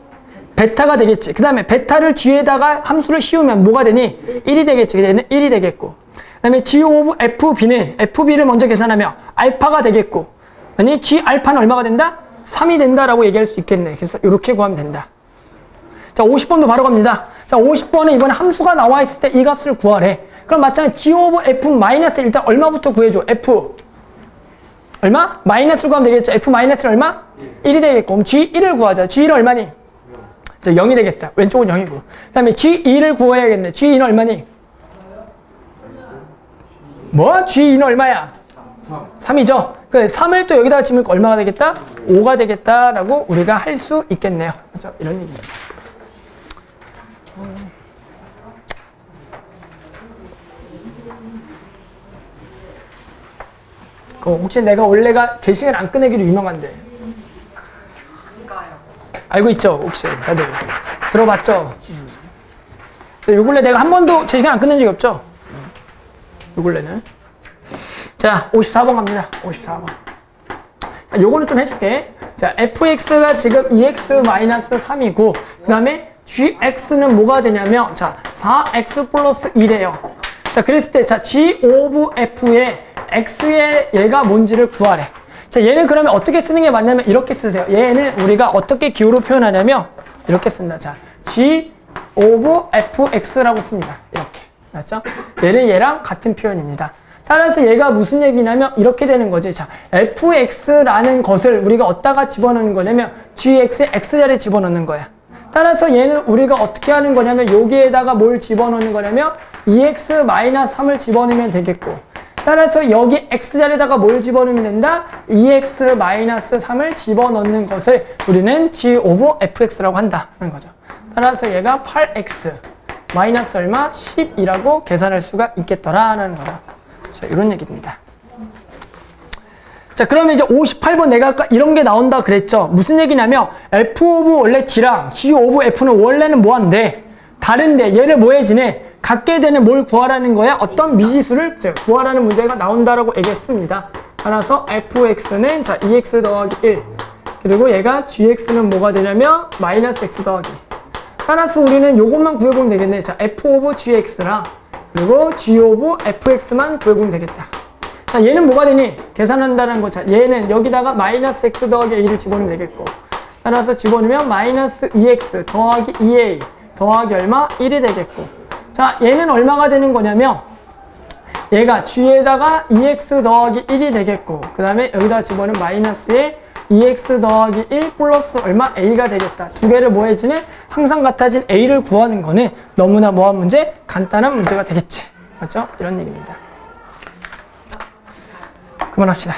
베타가 되겠지. 그 다음에 베타를 g에다가 함수를 씌우면 뭐가 되니? 1이 되겠지. 얘는 1이 되겠고. 그 다음에 g 오브 fb는 fb를 먼저 계산하면 알파가 되겠고. 아니, g 알파는 얼마가 된다? 3이 된다라고 얘기할 수 있겠네. 그래서 이렇게 구하면 된다. 자, 50번도 바로 갑니다. 자, 50번은 이번에 함수가 나와 있을 때 이 값을 구하래. 그럼 마찬가지 g 오브 f 마이너스 일단 얼마부터 구해줘? f 얼마? 마이너스를 구하면 되겠죠. f 마이너스는 얼마? 1이 되겠고. 그럼 g1을 구하자. g1은 얼마니? 자, 0이 되겠다. 왼쪽은 0이고. 그 다음에 g2를 구해야겠네. g2는 얼마니? 뭐? g2는 얼마야? 3이죠. 그 3을 또 여기다가 집으니까 얼마가 되겠다? 5가 되겠다라고 우리가 할 수 있겠네요. 그렇죠? 이런 얘기입니다. 혹시 내가 원래가 제 시간 안 끝내기로 유명한데 그러니까요. 알고 있죠? 혹시 다들 들어봤죠? 요 근래 내가 한 번도 제 시간 안 끝낸 적이 없죠? 요 근래는. 자, 54번 갑니다. 54번. 요거는 좀 해줄게. 자, fx가 지금 2x-3이고 그 다음에 gx는 뭐가 되냐면 자, 4x 플러스 1이에요. 자, 그랬을 때 자, g 오브 f의 x의 얘가 뭔지를 구하래. 자, 얘는 그러면 어떻게 쓰는 게 맞냐면 이렇게 쓰세요. 얘는 우리가 어떻게 기호로 표현하냐면 이렇게 쓴다. 자, g 오브 fx라고 씁니다. 이렇게. 맞죠? 얘는 얘랑 같은 표현입니다. 따라서 얘가 무슨 얘기냐면 이렇게 되는 거지. 자, fx라는 것을 우리가 어디다가 집어넣는 거냐면 gx의 x자리에 집어넣는 거야. 따라서 얘는 우리가 어떻게 하는 거냐면 여기에다가 뭘 집어넣는 거냐면 2x-3을 집어넣으면 되겠고, 따라서 여기 x자리에다가 뭘 집어넣으면 된다? 2x-3을 집어넣는 것을 우리는 g 오브 fx라고 한다는 거죠. 따라서 얘가 8x 마이너스 얼마? 10이라고 계산할 수가 있겠더라라는 거죠. 자, 이런 얘기입니다. 자, 그러면 이제 58번 내가 아까 이런 게 나온다 그랬죠? 무슨 얘기냐면 f 오브 원래 g랑 g 오브 f는 원래는 뭐한데? 다른데 얘를 뭐 해지네? 갖게 되는 뭘 구하라는 거야? 어떤 미지수를 구하라는 문제가 나온다라고 얘기했습니다. 따라서 fx는 자 2x 더하기 1 그리고 얘가 gx는 뭐가 되냐면 마이너스 x 더하기. 따라서 우리는 요것만 구해보면 되겠네. 자, f 오브 gx랑 그리고 g 오브 fx만 구해보면 되겠다. 자, 얘는 뭐가 되니? 계산한다는 거. 자, 얘는 여기다가 마이너스 x 더하기 a를 집어넣으면 되겠고, 따라서 집어넣으면 마이너스 2x 더하기 2a 더하기 얼마? 1이 되겠고. 자, 얘는 얼마가 되는 거냐면 얘가 g에다가 2x 더하기 1이 되겠고, 그 다음에 여기다 집어넣으면 마이너스에 2x 더하기 1 플러스 얼마? a가 되겠다. 두 개를 뭐 해주네? 항상 같아진 a를 구하는 거는 너무나 뭐한 문제? 간단한 문제가 되겠지. 맞죠? 이런 얘기입니다. 그만합시다.